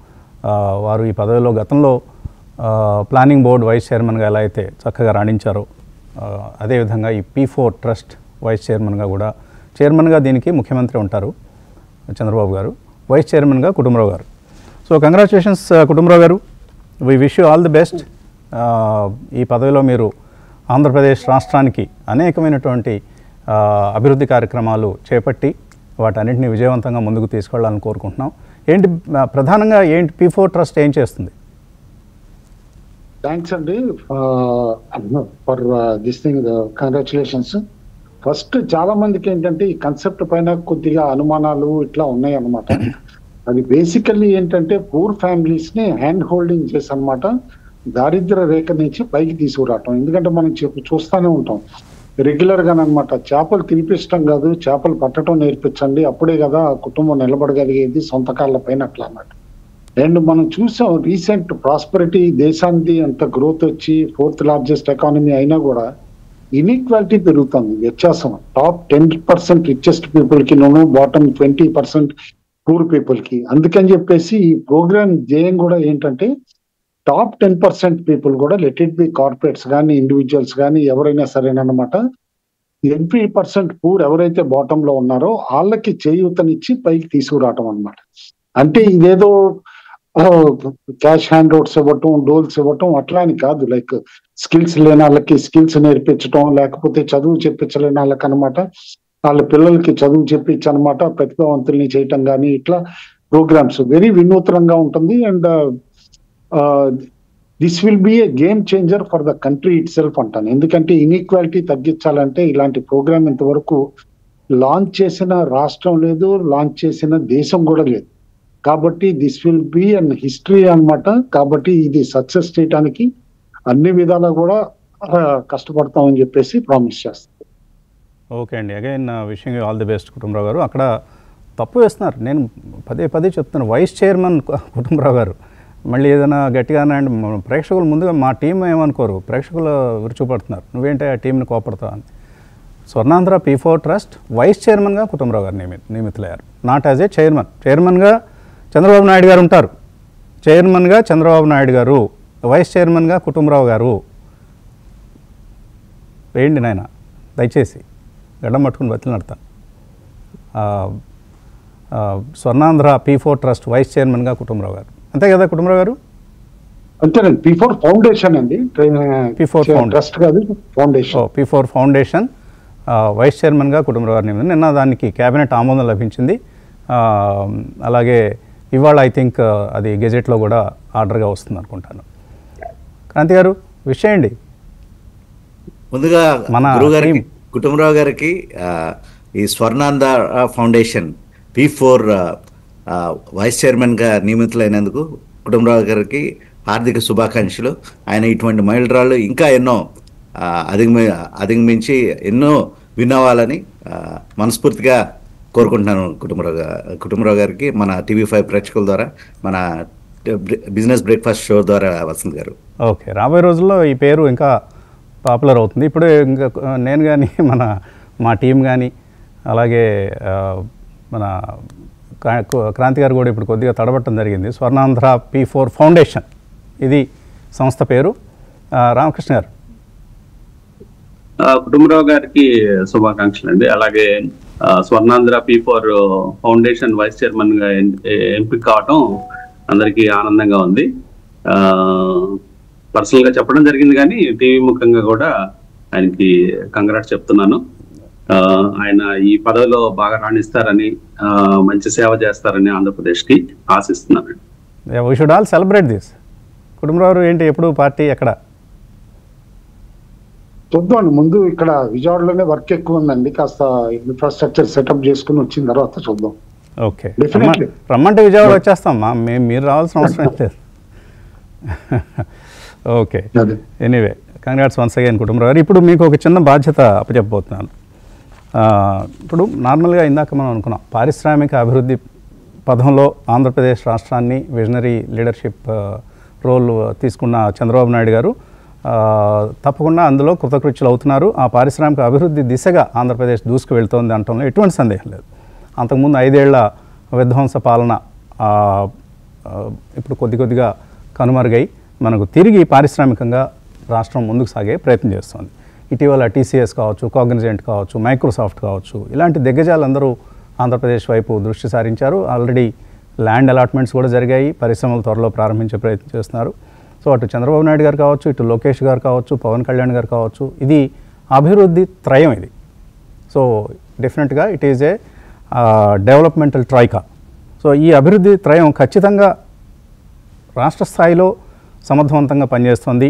వారు ఈ పదవిలో గతంలో ప్లానింగ్ బోర్డు వైస్ చైర్మన్గా ఎలా అయితే చక్కగా రాణించారో అదేవిధంగా ఈ P4 ట్రస్ట్ వైస్ చైర్మన్గా కూడా, చైర్మన్గా దీనికి ముఖ్యమంత్రి ఉంటారు చంద్రబాబు గారు, వైస్ చైర్మన్గా కుటుంబరావు గారు. సో కంగ్రాచులేషన్స్ కుటుంబరావు గారు, we wish you all the best. ఈ పదవిలో మీరు ఆంధ్రప్రదేశ్ రాష్ట్రానికి అనేకమైనటువంటి అభివృద్ధి కార్యక్రమాలు చేపట్టి వాటన్నింటినీ విజయవంతంగా ముందుకు తీసుకెళ్లాలని కోరుకుంటున్నాం. ఏంటి ప్రధానంగా ఏంటి P4 ట్రస్ట్ ఏం చేస్తుంది? థ్యాంక్స్ అండి for this thing, congratulations. First చాలా మందికి ఏంటంటే ఈ కన్సెప్ట్ పైన కొద్దిగా అనుమానాలు ఇట్లా ఉన్నాయి అన్నమాట. అది బేసికల్లీ ఏంటంటే పూర్ ఫ్యామిలీస్ ని హ్యాండ్ హోల్డింగ్ చేసి అనమాట దారిద్ర్య రేఖ నుంచి పైకి తీసుకురావటం. ఎందుకంటే మనం చూస్తూనే ఉంటాం రెగ్యులర్ గా అనమాట, చేపలు తినిపించడం కాదు, చేపలు పట్టడం నేర్పించండి, అప్పుడే కదా కుటుంబం నిలబడగలిగేది సొంత కాళ్ళ పైన అట్లా అన్నమాట. అండ్ మనం చూసాం రీసెంట్ ప్రాస్పరిటీ, దేశానికి అంత గ్రోత్ వచ్చి 4th లార్జెస్ట్ ఎకానమీ అయినా కూడా ఇన్ఈక్వాలిటీ పెరుగుతుంది, వ్యత్యాసం. టాప్ 10% రిచెస్ట్ పీపుల్ కి నోను, బాటమ్ 20% పూర్ పీపుల్ కి. అందుకని చెప్పేసి ఈ ప్రోగ్రామ్ ధ్యేయం కూడా ఏంటంటే టాప్ 10% పీపుల్ కూడా, లెట్ ఇట్ బి కార్పొరేట్స్ కానీ ఇండివిజువల్స్ కానీ ఎవరైనా సరేనమాట, 80% పూర్ ఎవరైతే బాటమ్ లో ఉన్నారో వాళ్ళకి చేయూతనిచ్చి పైకి తీసుకురావటం అన్నమాట. అంటే ఇదేదో క్యాష్ హ్యాండ్ అవుట్స్ ఇవ్వటం, డోల్స్ ఇవ్వటం అట్లా అని కాదు. లైక్ స్కిల్స్ లేని వాళ్ళకి స్కిల్స్ నేర్పించడం, లేకపోతే చదువు చెప్పించలేని వాళ్ళకి అనమాట వాళ్ళ పిల్లలకి చదువు చెప్పించి అనమాట ప్రతిభావంతుల్ని చేయటం కానీ, ఇట్లా ప్రోగ్రామ్స్ వెరీ వినూత్నంగా ఉంటుంది. And this will be A game changer for the country it self అంటాను. ఎందుకంటే ఇన్ఈక్వాలిటీ తగ్గించాలంటే ఇలాంటి ప్రోగ్రామ్ ఇంతవరకు లాంచ్ చేసిన రాష్ట్రం లేదు, లాంచ్ చేసిన దేశం కూడా లేదు. కాబట్టి this will be an history అన్నమాట. కాబట్టి ఇది సక్సెస్ చేయడానికి అన్ని విధాలా కూడా కష్టపడతామని చెప్పేసి ప్రామిస్ చేస్తాం. ఓకే అండి, again wishing you all the best Kutumbarao గారు. అక్కడ తప్పు వేస్తున్నారు, నేను పదే చెప్తున్నాను, వైస్ చైర్మన్ కుటుంబరావు గారు. మళ్ళీ ఏదైనా గట్టిగానే అండ్ ప్రేక్షకులు ముందుగా మా టీం ఏమనుకోరు, ప్రేక్షకులు విరుచుపడుతున్నారు, నువ్వేంటే ఆ టీంని కోపడతావు అని. స్వర్ణాంధ్ర P4 ట్రస్ట్ వైస్ చైర్మన్గా కుటుంబరావు గారు నియమితులయ్యారు. నాట్ యాజ్ ఏ చైర్మన్గా చంద్రబాబు నాయుడు గారు ఉంటారు, చైర్మన్గా చంద్రబాబు నాయుడు గారు, వైస్ చైర్మన్గా కుటుంబరావు గారు. వేయండి నాయన దయచేసి, గడ్డం పట్టుకుని బతిలు నడతాను. స్వర్ణాంధ్ర P4 ట్రస్ట్ వైస్ చైర్మన్గా కుటుంబరావు గారు, అంతే కదా కుటుంబరావు గారు? అంతేనండి. P4 ఫౌండేషన్ అండి, P4 ట్రస్ట్ కాదు, ఫౌండేషన్. P4 ఫౌండేషన్ వైస్ చైర్మన్గా కుటుంబరావు గారు నియమించారు. నిన్న దానికి క్యాబినెట్ ఆమోదం లభించింది. అలాగే ఇవాళ ఐ థింక్ అది గెజెట్లో కూడా ఆర్డర్గా వస్తుంది అనుకుంటాను. క్రాంతి గారు విషయం అండి. ముందుగా మన గురుగారికి, కుటుంబరావు గారికి ఈ స్వర్ణాంధ్ర ఫౌండేషన్ P4 వైస్ చైర్మన్గా నియమితులైనందుకు కుటుంబరావు గారికి హార్దిక శుభాకాంక్షలు. ఆయన ఇటువంటి మైలురాళ్ళు ఇంకా ఎన్నో అధిగమించి ఎన్నో విన్నవాలని మనస్ఫూర్తిగా కోరుకుంటున్నాను కుటుంబరావు గారికి, మన TV5 ప్రేక్షకుల ద్వారా, మన బిజినెస్ బ్రేక్ఫాస్ట్ షో ద్వారా వసంత్ గారు. ఓకే, రాబోయే రోజుల్లో ఈ పేరు ఇంకా పాపులర్ అవుతుంది. ఇప్పుడు ఇంకా నేను కానీ మా టీం కానీ అలాగే మన క్రాంతి గారు కూడా ఇప్పుడు కొద్దిగా తడబట్టడం జరిగింది. స్వర్ణాంధ్ర P4 ఫౌండేషన్ ఇది సంస్థ పేరు. రామకృష్ణ గారు. కుటుంబరావు గారికి శుభాకాంక్షలు అండి. అలాగే Swarnandhra P4 foundation vice chairman గా ఎంపిక కావటం అందరికీ ఆనందంగా ఉంది. పర్సనల్ గా చెప్పడం జరిగింది, కానీ టీవీ ముఖంగా కూడా ఆయనకి కంగ్రాట్స్ చెప్తున్నాను. ఆయన ఈ పదవిలో బాగా రాణిస్తారని, మంచి సేవ చేస్తారని ఆంధ్రప్రదేశ్ కి ఆశిస్తున్నాను. We should all celebrate this. Kutumbarao ఏంటి ఎప్పుడు పార్టీ ఎక్కడ? చూద్దాం, ముందు ఇక్కడ విజయవాడలోనే వర్క్ ఎక్కువ ఉందండి, కాస్త ఇన్ఫ్రాస్ట్రక్చర్ సెటప్ చేసుకుని వచ్చిన తర్వాత చూద్దాం. ఓకే, రమ్మంటే విజయవాడ వచ్చేస్తాం, మీరు రావాల్సిన అవసరం లేదు. Okay, anyway congrats once again Kutumbarao గారు. ఇప్పుడు మీకు ఒక చిన్న బాధ్యత అప్పచెప్పబోతున్నాను. ఇప్పుడు నార్మల్గా ఇందాక మనం అనుకున్నాం, పారిశ్రామిక అభివృద్ధి పథంలో ఆంధ్రప్రదేశ్ రాష్ట్రాన్ని విజనరీ లీడర్షిప్ రోల్ తీసుకున్న చంద్రబాబు నాయుడు గారు తప్పకుండా అందులో కృతకృత్యులు అవుతున్నారు. ఆ పారిశ్రామిక అభివృద్ధి దిశగా ఆంధ్రప్రదేశ్ దూసుకు వెళ్తోంది అనటంలో ఎటువంటి సందేహం లేదు. అంతకుముందు 5 ఏళ్ల విధ్వంస పాలన ఇప్పుడు కొద్దిగా కనుమరుగై మనకు తిరిగి పారిశ్రామికంగా రాష్ట్రం ముందుకు సాగే ప్రయత్నం చేస్తోంది. ఇటీవల టీసీఎస్ కావచ్చు, కాగ్నిజెంట్ కావచ్చు, మైక్రోసాఫ్ట్ కావచ్చు, ఇలాంటి దిగ్గజాలందరూ ఆంధ్రప్రదేశ్ వైపు దృష్టి సారించారు. ఆల్రెడీ ల్యాండ్ అలాట్మెంట్స్ కూడా జరిగాయి, పరిశ్రమలు త్వరలో ప్రారంభించే ప్రయత్నం చేస్తున్నారు. సో అటు చంద్రబాబు నాయుడు గారు కావచ్చు, ఇటు లోకేష్ గారు కావచ్చు, పవన్ కళ్యాణ్ గారు కావచ్చు, ఇది అభివృద్ధి త్రయం ఇది. సో డెఫినెట్గా it is a developmental troika. So ఈ అభివృద్ధి త్రయం ఖచ్చితంగా రాష్ట్ర స్థాయిలో సమర్థవంతంగా పనిచేస్తుంది.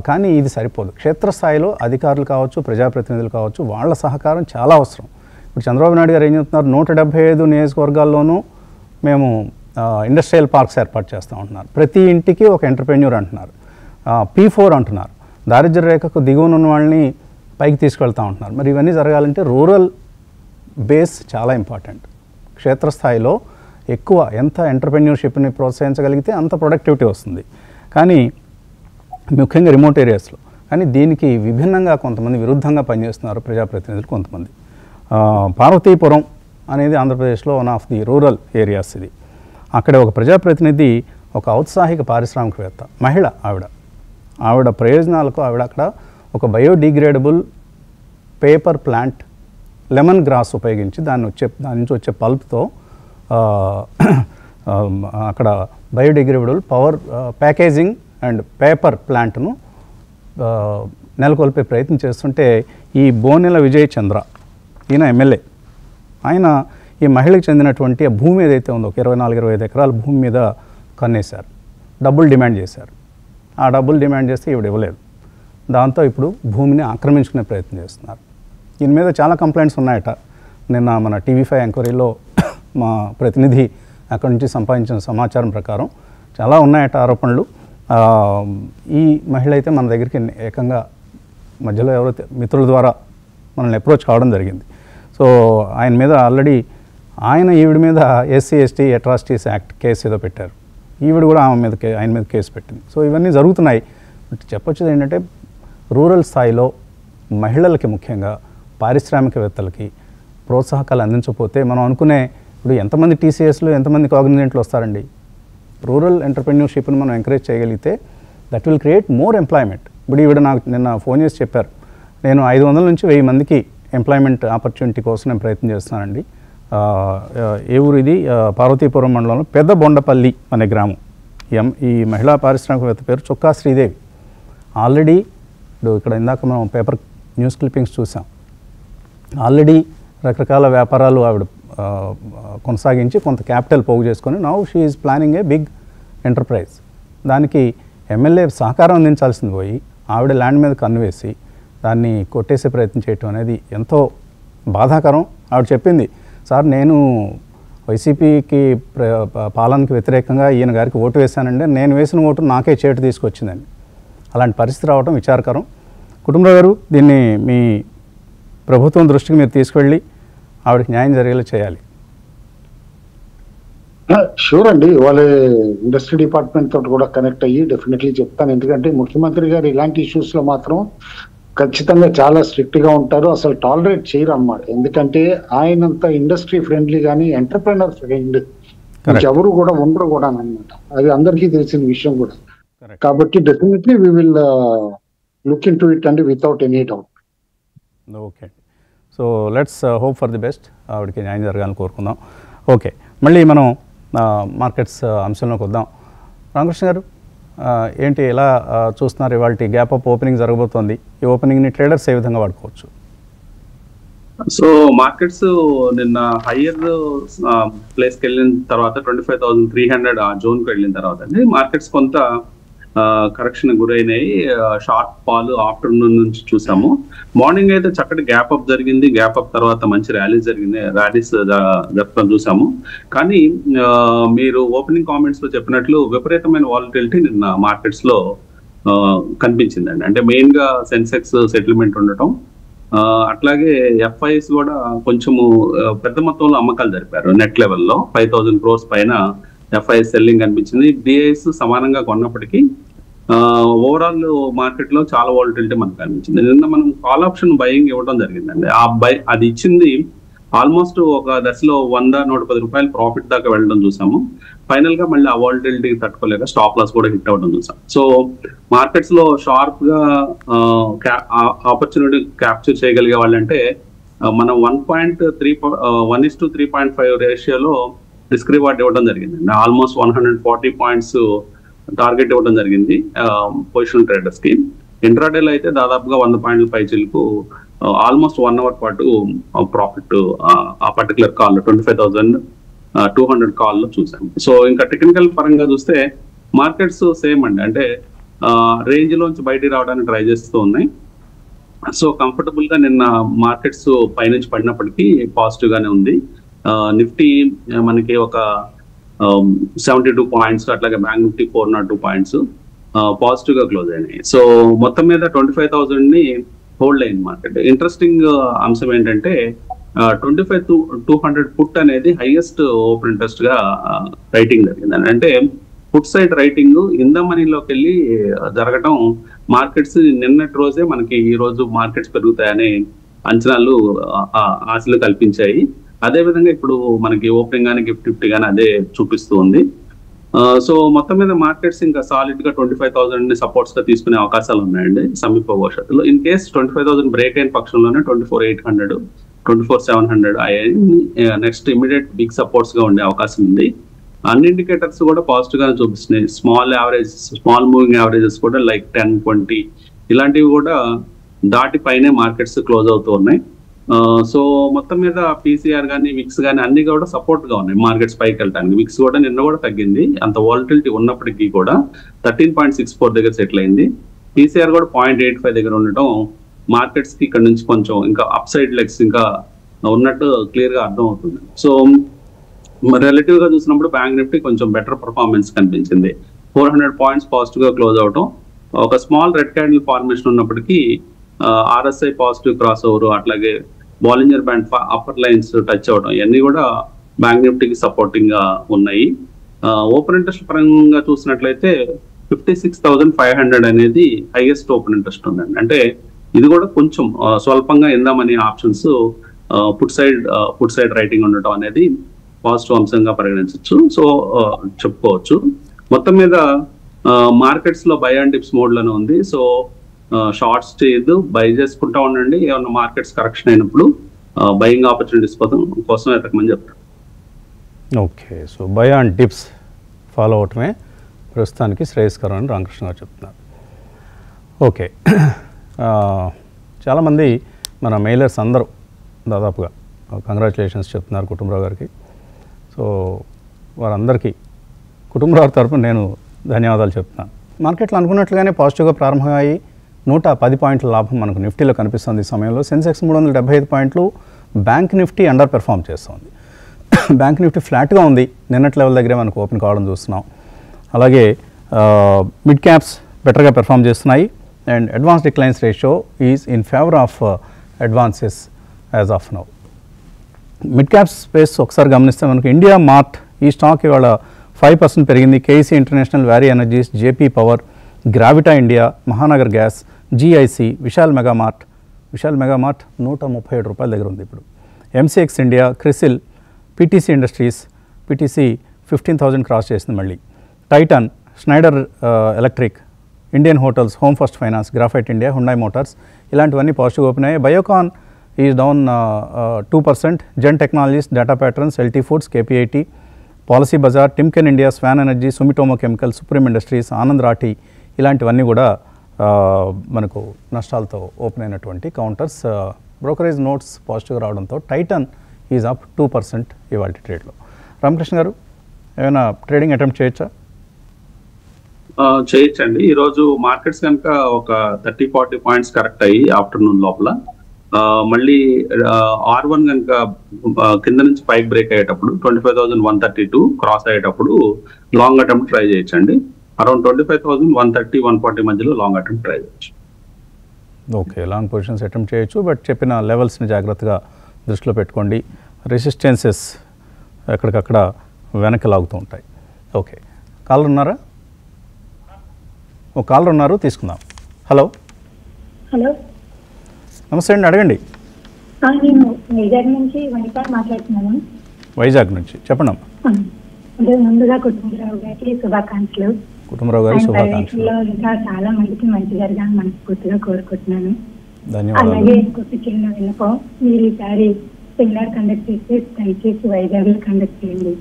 కానీ ఇది సరిపోదు. క్షేత్రస్థాయిలో అధికారులు కావచ్చు, ప్రజాప్రతినిధులు కావచ్చు, వాళ్ళ సహకారం చాలా అవసరం. ఇప్పుడు చంద్రబాబు నాయుడు గారు ఏం చెప్తున్నారు, 175 నియోజకవర్గాల్లోనూ మేము ఇండస్ట్రియల్ పార్క్స్ ఏర్పాటు చేస్తూ ఉంటున్నారు, ప్రతి ఇంటికి ఒక ఎంటర్ప్రెన్యూర్ అంటున్నారు, P4 అంటున్నారు, దారిద్ర్య రేఖకు దిగువన ఉన్న వాళ్ళని పైకి తీసుకెళ్తూ ఉంటున్నారు. మరి ఇవన్నీ జరగాలంటే రూరల్ బేస్ చాలా ఇంపార్టెంట్. క్షేత్రస్థాయిలో ఎక్కువ ఎంత ఎంటర్ప్రెన్యూర్షిప్ని ప్రోత్సహించగలిగితే అంత ప్రొడక్టివిటీ వస్తుంది. కానీ ముఖ్యంగా రిమోట్ ఏరియాస్లో. కానీ దీనికి విభిన్నంగా కొంతమంది విరుద్ధంగా పనిచేస్తున్నారు ప్రజాప్రతినిధులు కొంతమంది. పార్వతీపురం అనేది ఆంధ్రప్రదేశ్లో one of the rural areas ఇది. అక్కడ ఒక ప్రజాప్రతినిధి, ఒక ఔత్సాహిక పారిశ్రామికవేత్త, మహిళ, ఆవిడ ప్రయోజనాలకు ఆవిడ అక్కడ ఒక biodegradable paper plant, lemon grass ఉపయోగించి దాని నుంచి వచ్చే పల్ప్తో అక్కడ biodegradable power packaging and paper ప్లాంట్ను నెలకొల్పే ప్రయత్నం చేస్తుంటే ఈ బోనెల విజయ్ చంద్ర, ఈయన ఎమ్మెల్యే, ఆయన ఈ మహిళకు చెందినటువంటి ఆ భూమి ఏదైతే ఉందో ఒక 24-25 ఎకరాల భూమి మీద కన్నేశారు, డబ్బులు డిమాండ్ చేశారు. ఆ డబ్బులు డిమాండ్ చేస్తే ఈవిడ ఇవ్వలేదు. దాంతో ఇప్పుడు భూమిని ఆక్రమించుకునే ప్రయత్నం చేస్తున్నారు. దీని మీద చాలా కంప్లైంట్స్ ఉన్నాయట. నిన్న మన TV5 ఎంక్వైరీలో మా ప్రతినిధి అక్కడి నుంచి సంపాదించిన సమాచారం ప్రకారం చాలా ఉన్నాయట ఆరోపణలు. ఈ మహిళ అయితే మన దగ్గరికి ఏకంగా మధ్యలో ఎవరైతే మిత్రుల ద్వారా మనల్ని అప్రోచ్ కావడం జరిగింది. సో ఆయన మీద ఆల్రెడీ ఈవిడ మీద SC/ST అట్రాసిటీస్ యాక్ట్ కేసు ఏదో పెట్టారు. ఈవిడ కూడా ఆయన మీద కేసు పెట్టింది. సో ఇవన్నీ జరుగుతున్నాయి. చెప్పొచ్చేది ఏంటంటే రూరల్ స్థాయిలో మహిళలకి, ముఖ్యంగా పారిశ్రామికవేత్తలకి ప్రోత్సాహకాలు అందించకపోతే మనం అనుకునే ఇప్పుడు ఎంతమంది TCSలు, ఎంతమంది కాగ్నిజెంట్లు వస్తారండి. రూరల్ ఎంటర్ప్రెన్యూర్షిప్ని మనం ఎంకరేజ్ చేయగలిగితే that will create more employment. ఇప్పుడు ఈవిడ నాకు నిన్న ఫోన్ చేసి చెప్పారు, నేను 500 నుంచి 1000 మందికి ఎంప్లాయ్మెంట్ ఆపర్చునిటీ కోసం నేను ప్రయత్నం చేస్తున్నానండి. ఏ ఊరు ఇది? పార్వతీపురం మండలంలో పెద్ద బొండపల్లి అనే గ్రామం. ఈ మహిళా పారిశ్రామికవేత్త పేరు చొక్కా శ్రీదేవి. ఆల్రెడీ ఇప్పుడు ఇక్కడ ఇందాక మనం పేపర్ న్యూస్ క్లిప్పింగ్స్ చూసాం. ఆల్రెడీ రకరకాల వ్యాపారాలు ఆవిడ కొనసాగించి కొంత క్యాపిటల్ పోగు చేసుకొని now she is planning a big enterprise. దానికి ఎమ్మెల్యే సహకారం అందించాల్సింది పోయి ఆవిడ ల్యాండ్ మీద కన్నువేసి దాన్ని కొట్టేసే ప్రయత్నం చేయటం అనేది ఎంతో బాధాకరం. ఆవిడ చెప్పింది, సార్ నేను వైసీపీకి పాలనకి వ్యతిరేకంగా ఈయన గారికి ఓటు వేశానంటే నేను వేసిన ఓటు నాకే చేటు తీసుకొచ్చిందని. అలాంటి పరిస్థితి రావడం విచారకరం. కుటుంబరావు గారు, దీన్ని మీ ప్రభుత్వం దృష్టికి మీరు తీసుకెళ్ళి ఆవిడకి న్యాయం జరిగేలా చేయాలి. షూర్ అండి, వాళ్ళ ఇండస్ట్రీ డిపార్ట్మెంట్ తోటి కూడా కనెక్ట్ అయ్యి డెఫినెట్లీ చెప్తాను. ఎందుకంటే ముఖ్యమంత్రి గారు ఇలాంటి ఇష్యూస్ లో మాత్రం ఖచ్చితంగా చాలా స్ట్రిక్ట్ గా ఉంటారు, అసలు టాలరేట్ చేయరు అన్నమాట. ఎందుకంటే ఆయనంత ఇండస్ట్రీ ఫ్రెండ్లీ కానీ ఎంటర్ప్రెనర్ ఫ్రెండ్ ఎవరు కూడా ఉండరు కూడా అన్నమాట. అది అందరికీ తెలిసిన విషయం కూడా. కాబట్టి definitely we will look in to it అండి without any doubt. Okay, so let's hope for the best. ఆవిడకి న్యాయం జరగాలని కోరుకుందాం. ఓకే, మళ్ళీ మనం మార్కెట్స్ అంశంలోకి వద్దాం. రామకృష్ణ గారు, ఏంటి ఎలా చూస్తున్నారు? ఇవాళ గ్యాప్ అప్ ఓపెనింగ్ జరగబోతోంది. ఈ ఓపెనింగ్ని ట్రేడర్స్ ఏ విధంగా వాడుకోవచ్చు? సో మార్కెట్స్ నిన్న హయ్యర్ ప్లేస్కి వెళ్ళిన తర్వాత 25,300 ఆ జోన్కి వెళ్ళిన తర్వాత అండి మార్కెట్స్ కొంత కరెక్షన్ గురైనాయి. షార్ట్ ఫాల్ ఆఫ్టర్నూన్ నుంచి చూసాము. మార్నింగ్ అయితే చక్కటి గ్యాప్ అప్ జరిగింది. గ్యాప్ అప్ తర్వాత మంచి ర్యాలీస్ జరపడం చూసాము. కానీ మీరు ఓపెనింగ్ కామెంట్స్ లో చెప్పినట్లు విపరీతమైన వాలటిలిటీ నిన్న మార్కెట్స్ లో కనిపించిందండి. అంటే మెయిన్ గా సెన్సెక్స్ సెటిల్మెంట్ ఉండటం, అట్లాగే FIs కూడా కొంచెము పెద్ద మొత్తంలో అమ్మకాలు జరిపారు. నెట్ లెవెల్లో 5,000 crores పైన FIs సెల్లింగ్ కనిపించింది. DIs సమానంగా కొన్నప్పటికీ ఓవరాల్ మార్కెట్ లో చాలా వాలటిలిటీ మనకు కనిపించింది. నిన్న మనం కాల్ ఆప్షన్ బయింగ్ ఇవ్వడం జరిగిందండి. అది ఇచ్చింది ఆల్మోస్ట్ ఒక దశలో 100-110 రూపాయలు ప్రాఫిట్ దాకా వెళ్ళడం చూసాము. ఫైనల్ గా మళ్ళీ ఆ వాలటిలిటీ తట్టుకోలేక స్టాప్ లాస్ కూడా హిట్ అవ్వడం చూసాం. సో మార్కెట్స్ లో షార్ప్ గా ఆపర్చునిటీ క్యాప్చర్ చేయగలిగే వాళ్ళంటే మనం 1:3.5 రేషియోలో రిస్క్ రివార్డ్ ఇవ్వడం జరిగింది. ఆల్మోస్ట్ 140 పాయింట్స్ టార్గెట్ ఇవ్వడం జరిగింది పొజిషన్ ట్రేడర్స్ కి. ఇంట్రాడేలో అయితే దాదాపుగా 100 పాయింట్ల పైచిలకు ఆల్మోస్ట్ 1 అవర్ పాటు ప్రాఫిట్ ఆ పర్టికులర్ కాల్ 25,200 కాల్లో చూసాం. సో ఇంకా టెక్నికల్ పరంగా చూస్తే మార్కెట్స్ సేమ్ అండి, అంటే రేంజ్ లోంచి బయటికి రావడానికి ట్రై చేస్తూ ఉన్నాయి. సో కంఫర్టబుల్ గా నిన్న మార్కెట్స్ పైనుంచి పడినప్పటికీ పాజిటివ్ గానే ఉంది. నిఫ్టీ మనకి ఒక 72 పాయింట్స్, అట్లాగే బ్యాంక్ నిఫ్టీ 402 పాయింట్స్ పాజిటివ్ గా క్లోజ్ అయినాయి. సో మొత్తం మీద 25,000 ని హోల్డ్ అయింది మార్కెట్. ఇంట్రెస్టింగ్ అంశం ఏంటంటే 25,200 పుట్ అనేది హైయెస్ట్ ఓపెన్ ఇంట్రెస్ట్ గా రైటింగ్ జరిగింది. అంటే put side writing in the మనీలోకి వెళ్ళి జరగడం మార్కెట్స్ నిన్నటి రోజే మనకి ఈ రోజు మార్కెట్స్ పెరుగుతాయనే అంచనాలు ఆశలు కల్పించాయి. అదే విధంగా ఇప్పుడు మనకి ఓపెనింగ్ గానీ గిఫ్ట్ నిఫ్టీ గానీ అదే చూపిస్తూ ఉంది. సో మొత్తం మీద మార్కెట్స్ ఇంకా సాలిడ్ గా 25,000 ని సపోర్ట్స్ గా తీసుకునే అవకాశాలు ఉన్నాయండి సమీప భవిష్యత్తులో. ఇన్ కేస్ 25,000 బ్రేక్ అయిన పక్షంలోనే 24,800, 24,700 నెక్స్ట్ ఇమీడియట్ బిగ్ సపోర్ట్స్ గా ఉండే అవకాశం ఉంది. అన్ని ఇండికేటర్స్ కూడా పాజిటివ్ గానే చూపిస్తున్నాయి. స్మాల్ మూవింగ్ యావరేజెస్ కూడా లైక్ 10, 20 ఇలాంటివి కూడా దాటి పైనే మార్కెట్స్ క్లోజ్ అవుతూ ఉన్నాయి. సో మొత్తం మీద పీసీఆర్ కానీ విక్స్ కానీ అన్ని కూడా సపోర్ట్ గా ఉన్నాయి మార్కెట్స్ పైకి వెళ్ళడానికి. విక్స్ కూడా నిన్న కూడా తగ్గింది, అంత వాలటిలిటీ ఉన్నప్పటికీ కూడా 13.64 దగ్గర సెటిల్ అయింది. పీసీఆర్ కూడా 0.85 దగ్గర ఉండటం మార్కెట్స్ కి ఇక్కడ నుంచి కొంచెం ఇంకా అప్ సైడ్ లెగ్స్ ఇంకా ఉన్నట్టు క్లియర్ గా అర్థం అవుతుంది. సో రిలేటివ్ గా చూసినప్పుడు బ్యాంక్ నిఫ్టీ కొంచెం బెటర్ పర్ఫార్మెన్స్ కనిపించింది. 400 పాయింట్స్ పాజిటివ్ గా క్లోజ్ అవటం, ఒక స్మాల్ రెడ్ క్యాండిల్ ఫార్మేషన్ ఉన్నప్పటికీ ఆర్ఎస్ఐ పాజిటివ్ క్రాస్ ఓవర్, అట్లాగే బాలింజర్ బ్యాండ్ అప్పర్ లైన్స్ టచ్ అవడం ఇవన్నీ కూడా బ్యాంక్ నిఫ్టీకి సపోర్టింగ్ గా ఉన్నాయి. ఓపెన్ ఇంట్రెస్ట్ పరంగా చూసినట్లయితే 56,500 అనేది హైయెస్ట్ ఓపెన్ ఇంట్రెస్ట్ ఉందండి. అంటే ఇది కూడా కొంచెం స్వల్పంగా ఇందామని ఆప్షన్స్ పుట్ సైడ్ రైటింగ్ ఉండటం అనేది పాజిటివ్ అంశంగా పరిగణించవచ్చు. సో చెప్పుకోవచ్చు మొత్తం మీద మార్కెట్స్ లో బై అండ్ డిప్స్ మోడ్ లోనే ఉంది. సో షార్ట్స్ చేయొద్దు, బై చేసుకుంటా ఉండండి. ఏమన్నా మార్కెట్స్ కరెక్షన్ అయినప్పుడు బయింగ్ ఆపర్చునిటీస్ కోసం ఎతకమని చెప్తాను. Okay, so buy and dips follow అవటమే ప్రస్తుతానికి శ్రేయస్కరం అని రామకృష్ణ గారు చెప్తున్నారు. ఓకే, చాలామంది మన మెయిలర్స్ అందరూ దాదాపుగా కంగ్రాచులేషన్స్ చెప్తున్నారు కుటుంబరావు గారికి. సో వారందరికీ కుటుంబరావు తరపున నేను ధన్యవాదాలు చెప్తున్నాను. మార్కెట్లో అనుకున్నట్లుగానే పాజిటివ్గా ప్రారంభమయ్యి 110 పాయింట్ల లాభం మనకు నిఫ్టీలో కనిపిస్తుంది. ఈ సమయంలో సెన్సెక్స్ 375 పాయింట్లు, బ్యాంక్ నిఫ్టీ అండర్ పెర్ఫామ్ చేస్తుంది. బ్యాంక్ నిఫ్టీ ఫ్లాట్గా ఉంది, నిన్నటి లెవెల్ దగ్గరే మనకు ఓపెన్ కావడం చూస్తున్నాం. అలాగే మిడ్ క్యాప్స్ బెటర్గా పెర్ఫామ్ చేస్తున్నాయి and advance declines ratio is in favour of advances as of now. Mid cap space ఒకసారి గమనిస్తే మనకు ఇండియా మార్ట్ ఈ స్టాక్ ఇవాళ 5% పెరిగింది. KEC International, Waaree Energies, JP Power, Gravita India, Mahanagar Gas, GIC, Vishal Mega Mart 137 రూపాయల దగ్గర ఉంది ఇప్పుడు. MCX India, CRISIL, PTC Industries, PTC 15,000 cross చేసింది మళ్ళీ. Titan, Schneider Electric, Indian Hotels, Home First Finance, Graphite India, Hyundai Motors ఇలాంటివన్నీ పాజిటివ్ ఓపెన్ అయ్యాయి. Biocon is down 2%, Zen Technologies, Data Patterns, LT Foods, KPIT, Policy Bazaar, Timken India, Swan Energy, Sumitomo Chemicals, Supreme Industries, Anand Rathee ఇలాంటివన్నీ కూడా మనకు నష్టాలతో open అయినటువంటి counters. Brokerage notes పాజిటివ్గా రావడంతో Titan is up 2% ఇవాళ ట్రేడ్లో. రామకృష్ణ గారు ఏమైనా ట్రేడింగ్ అటెంప్ట్ చేయొచ్చా? చేయొచ్చండి. ఈరోజు మార్కెట్స్ కనుక ఒక 30-40 పాయింట్స్ కరెక్ట్ అయ్యి ఆఫ్టర్నూన్ లోపల మళ్ళీ R1 కనుక కింద నుంచి పైకి బ్రేక్ అయ్యేటప్పుడు 25,132 క్రాస్ అయ్యేటప్పుడు లాంగ్ అటెంప్ట్ ట్రై చేయొచ్చండి. అరౌండ్ 25,130, 140 మధ్యలో లాంగ్ అటెంప్ట్ ట్రై చేయొచ్చు. ఓకే, లాంగ్ పొజిషన్స్ అటెంప్ట్ చేయొచ్చు, బట్ చెప్పిన లెవెల్స్ని జాగ్రత్తగా దృష్టిలో పెట్టుకోండి. రెసిస్టెన్సెస్ ఎక్కడికక్కడ వెనక్కి లాగుతూ ఉంటాయి. ఓకే, కాలర్ ఉన్నారా? ఒక కాలర్ ఉన్నారు, తీసుకుందాం. హలో హలో, నమస్తే అండి, అడగండి. నేను వైజాగ్ నుంచి వనిత మాట్లాడుతున్నాను. వైజాగ్ నుంచి చెప్పండి అమ్మా. అంటే ముందుగా కుటుంబరావు గారికి శుభాకాంక్షలు. కుటుంబరావు గారి శుభాకాంక్షలు. ఇంకా చాలా మందికి మంచి జరగాలని మనస్ఫూర్తిగా కోరుకుంటున్నాను. ధన్యవాదాలు. అలాగే ఇంకొక చిన్న విన్నపం, మీరు ఈసారి సెమినార్ కండక్ట్ చేసి దయచేసి వైజాగ్ లో కండక్ట్ చేయండి.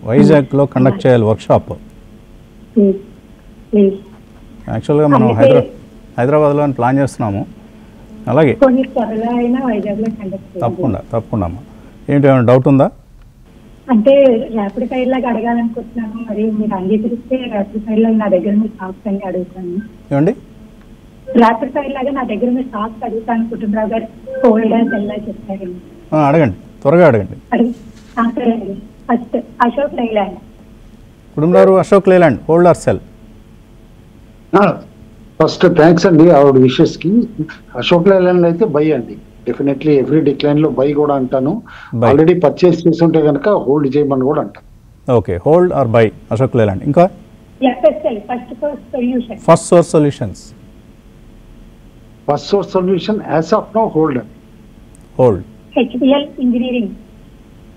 వైజాగ్ లో కండక్ట్ చేయాలి వర్క్షాప్. ప్లీజ్. యాక్చువల్గా మనం హైదరాబాద్లో ప్లాన్ చేస్తున్నాము. అలాగే కొన్ని త్వరలో అయినా వైజాగ్ లో కండక్ట్ చేయండి. తప్పకుండా అమ్మా. ఏంటి ఏమైనా డౌట్ ఉందా? అంటే ర్యాపిడ్ ఫైర్ లాగా అడగాలనుకుంటున్నాను. మరి మీరు అంగీకరిస్తే ర్యాపిడ్ ఫైర్ లాగా నా దగ్గర మీరు స్టాక్స్ అన్ని అడుగుతాను. ఏమండి? ర్యాపిడ్ ఫైర్ లాగా నా దగ్గర మీరు స్టాక్స్ అడుగుతాను. కుటుంబరావు గారు హోల్డ్ అండ్ ఎలా చెప్తారు? అడగండి, త్వరగా అడగండి. సరే అండి. First Ashok Leyland. Kutumbarao Ashok Leyland hold or cell? First thanks అండి ఆవిడ విషెస్ కి. అశోక్ లైలాండ్ అయితే బై అండి, డెఫినెట్లీ ఎవ్రీ డిక్లైన్ లో బై కూడా అంటాను. ఆల్రెడీ పర్చేస్ చేసి ఉంటే కనుక హోల్డ్ చేయమని కూడా అంటాను. Okay, hold or buy Ashok Leyland. ఇంకా first source solutions. First source solution as of now hold అండి. Hold. HBL engineering.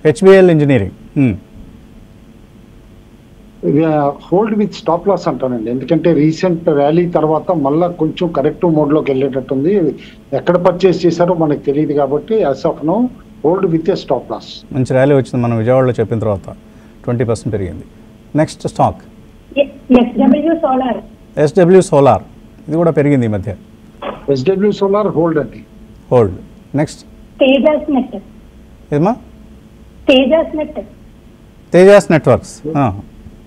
HBL engineering hold with stop loss అంటానండి. ఎందుకంటే రీసెంట్ ర్యాలీ తర్వాత మళ్ళీ కొంచెం కరెక్టివ్ మోడ్ లోకి వెళ్ళేటట్టుంది. ఎక్కడ పర్చేస్ చేశారో మనకు తెలియదు కాబట్టి as of now hold with a stop loss. మంచి ర్యాలీ వచ్చింది మనం విజయవాడలో చెప్పిన తర్వాత 20% పెరిగింది. Next stock SW solar. ఇది కూడా పెరిగింది ఈ మధ్య. ఎస్డబ్ల్యూ సోలార్ హోల్డ్ అండి. హోల్డ్. Next Tejas Net. ఏమా? తేజాస్ నెట్వర్క్స్.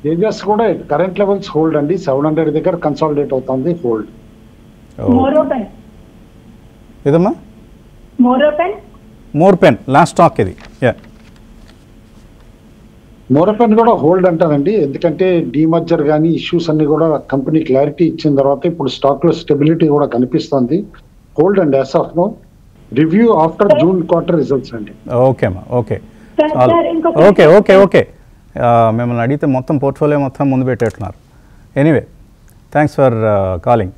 తేజాస్ కూడా కరెంట్ లెవెల్స్ హోల్డ్ అండి. 700 దగ్గర కన్సాలిడేట్ అవుతుంది. హోల్డ్. ఇదమ్మా మోర్పెన్ లాస్ట్ స్టాక్ ఇది. మోరపెన్ కూడా హోల్డ్ అంటానండి. ఎందుకంటే డీమర్జర్ కానీ ఇష్యూస్ అన్ని కూడా కంపెనీ క్లారిటీ ఇచ్చిన తర్వాత ఇప్పుడు స్టాక్ లో స్టెబిలిటీ కూడా కనిపిస్తుంది. Hold and as of no review after June quarter results అండి. ఓకే అమ్మా. Okay okay. మిమ్మల్ని అడిగితే మొత్తం పోర్ట్ఫోలియో మొత్తం ముందు పెట్టేట్టున్నారు. Anyway thanks for calling.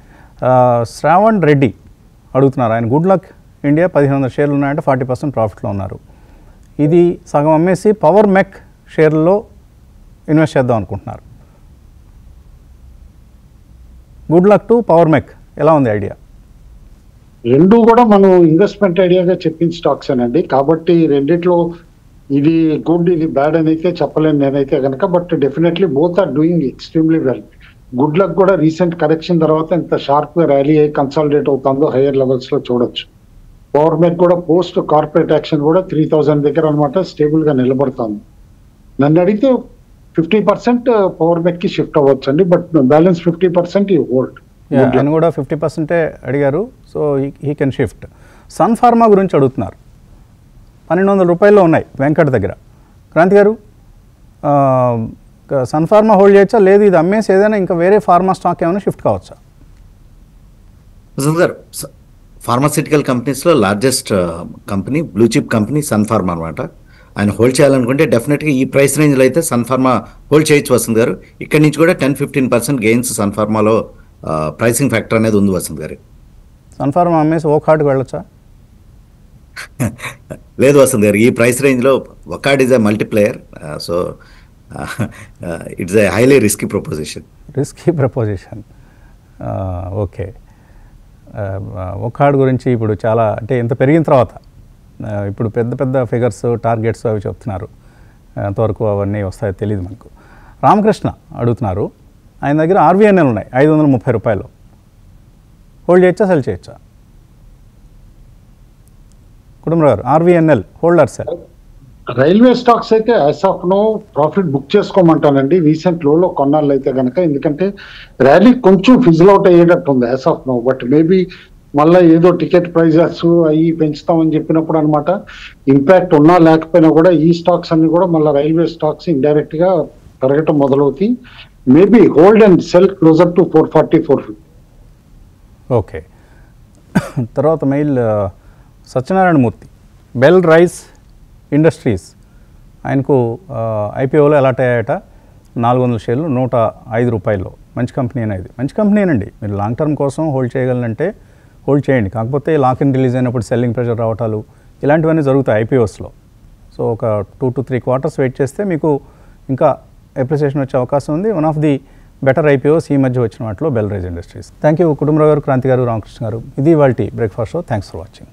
Shravan Reddy అడుగుతున్నారు. ఆయన గుడ్ లక్ ఇండియా 1500 షేర్లు ఉన్నాయంటే 40% ప్రాఫిట్లో ఉన్నారు. ఇది సగం అమ్మేసి పవర్ మెక్ షేర్లలో ఇన్వెస్ట్ చేద్దాం అనుకుంటున్నారు. గుడ్ లక్ టు పవర్ మెక్. ఎలా ఉంది ఐడియా? రెండు కూడా మనం ఇన్వెస్ట్మెంట్ ఐడియాగా చెప్పిన స్టాక్స్ అండి. కాబట్టి రెండిట్లో ఇది గుడ్ ఇది బ్యాడ్ అని అయితే చెప్పలేను నేనైతే కనుక. But definitely both are doing extremely well. Good luck కూడా రీసెంట్ కరెక్షన్ తర్వాత ఎంత షార్ప్ గా ర్యాలీ అయ్యి కన్సాలిడేట్ అవుతుందో హైయర్ లెవెల్స్ లో చూడొచ్చు. పవర్ మెక్ కూడా పోస్ట్ కార్పొరేట్ యాక్షన్ కూడా 3000 దగ్గర అనమాట స్టేబుల్ గా నిలబడుతుంది. నన్ను అడిగితే 50% పవర్ మెక్ కి షిఫ్ట్ అవ్వచ్చు అండి. బట్ బ్యాలెన్స్ 50% ఈ హోల్డ్. ఆయన కూడా 50% అడిగారు. So he can shift. Sun Pharma గురించి అడుగుతున్నారు. 1200 రూపాయల్లో ఉన్నాయి వెంకట్ దగ్గర. క్రాంతి గారు, సన్ ఫార్మా హోల్డ్ చేయొచ్చా? లేదు ఇది అమ్మేసి ఏదైనా ఇంకా వేరే ఫార్మా స్టాక్ ఏమైనా షిఫ్ట్ కావచ్చా? సార్, ఫార్మాసిటికల్ కంపెనీస్లో largest company blue chip company Sun Pharma అనమాట. ఆయన హోల్డ్ చేయాలనుకుంటే డెఫినెట్గా ఈ ప్రైస్ రేంజ్లో అయితే సన్ ఫార్మా హోల్డ్ చేయొచ్చు వసంత్ గారు. ఇక్కడి నుంచి కూడా 10-15% గెయిన్స్ సన్ ఫార్మాలో ప్రైసింగ్ ఫ్యాక్టర్ అనేది ఉంది వసంత్ గారు. సన్ ఫార్మా అమ్మేసి ఓకార్డ్కి వెళ్ళొచ్చా? లేదు వసంత్ గారు, ఈ ప్రైస్ రేంజ్లో Wockhardt is a multiplayer. So it's a highly risky proposition. Okay. Wockhardt గురించి ఇప్పుడు చాలా అంటే ఇంత పెరిగిన తర్వాత ఇప్పుడు పెద్ద పెద్ద ఫిగర్స్ టార్గెట్స్ అవి చెప్తున్నారు. ఎంతవరకు అవన్నీ వస్తాయో తెలియదు మనకు. రామకృష్ణ అడుగుతున్నారు. ఆయన దగ్గర ఆర్వీఎన్ఎల్ ఉన్నాయి 530 రూపాయలు. హోల్డ్ చేయొచ్చా సెల్ చేయొచ్చా? కుటుంబరావు గారు, RVNL hold or sell? Railway stocks అయితే as of no profit book చేసుకోమంటానండి. రీసెంట్ లోలో కొన్నాళ్ళు అయితే కనుక. ఎందుకంటే ర్యాలీ కొంచెం ఫిజిల్ అవుట్ అయ్యేటట్టు ఉంది as of now. But maybe మళ్ళీ ఏదో టికెట్ ప్రైజెస్ అవి పెంచుతామని చెప్పినప్పుడు అనమాట ఇంపాక్ట్ ఉన్నా లేకపోయినా కూడా ఈ స్టాక్స్ అన్ని కూడా మళ్ళీ రైల్వే స్టాక్స్ ఇండైరెక్ట్ గా పెరగటం మొదలవుతాయి. Maybe hold and sell closer to 440-450. Okay. తర్వాత mail Satyanarayanamurthy, Belrise industries ఆయనకు ఐపీఓలో అలాట్ అయ్యాయట 400 షేర్లు 105 రూపాయల్లో. మంచి కంపెనీ అనేది. మంచి కంపెనీనండి. మీరు లాంగ్ టర్మ్ కోసం హోల్డ్ చేయగలనంటే హోల్డ్ చేయండి. కాకపోతే లాక్ ఇన్ రిలీజ్ అయినప్పుడు సెల్లింగ్ ప్రెషర్ రావటాలు ఇలాంటివన్నీ జరుగుతాయి ఐపీఓస్లో. సో ఒక 2 to 3 క్వార్టర్స్ వెయిట్ చేస్తే మీకు ఇంకా అప్రిసియేషన్ వచ్చే అవకాశం ఉంది. One of the better IPOs ఈ మధ్య వచ్చిన వాటిలో Bellrise Industries. Thank you Kutumbarao garu, Kranti garu, Ramakrishna garu. ఇది ఇవాల్టి breakfast show. Thanks for watching.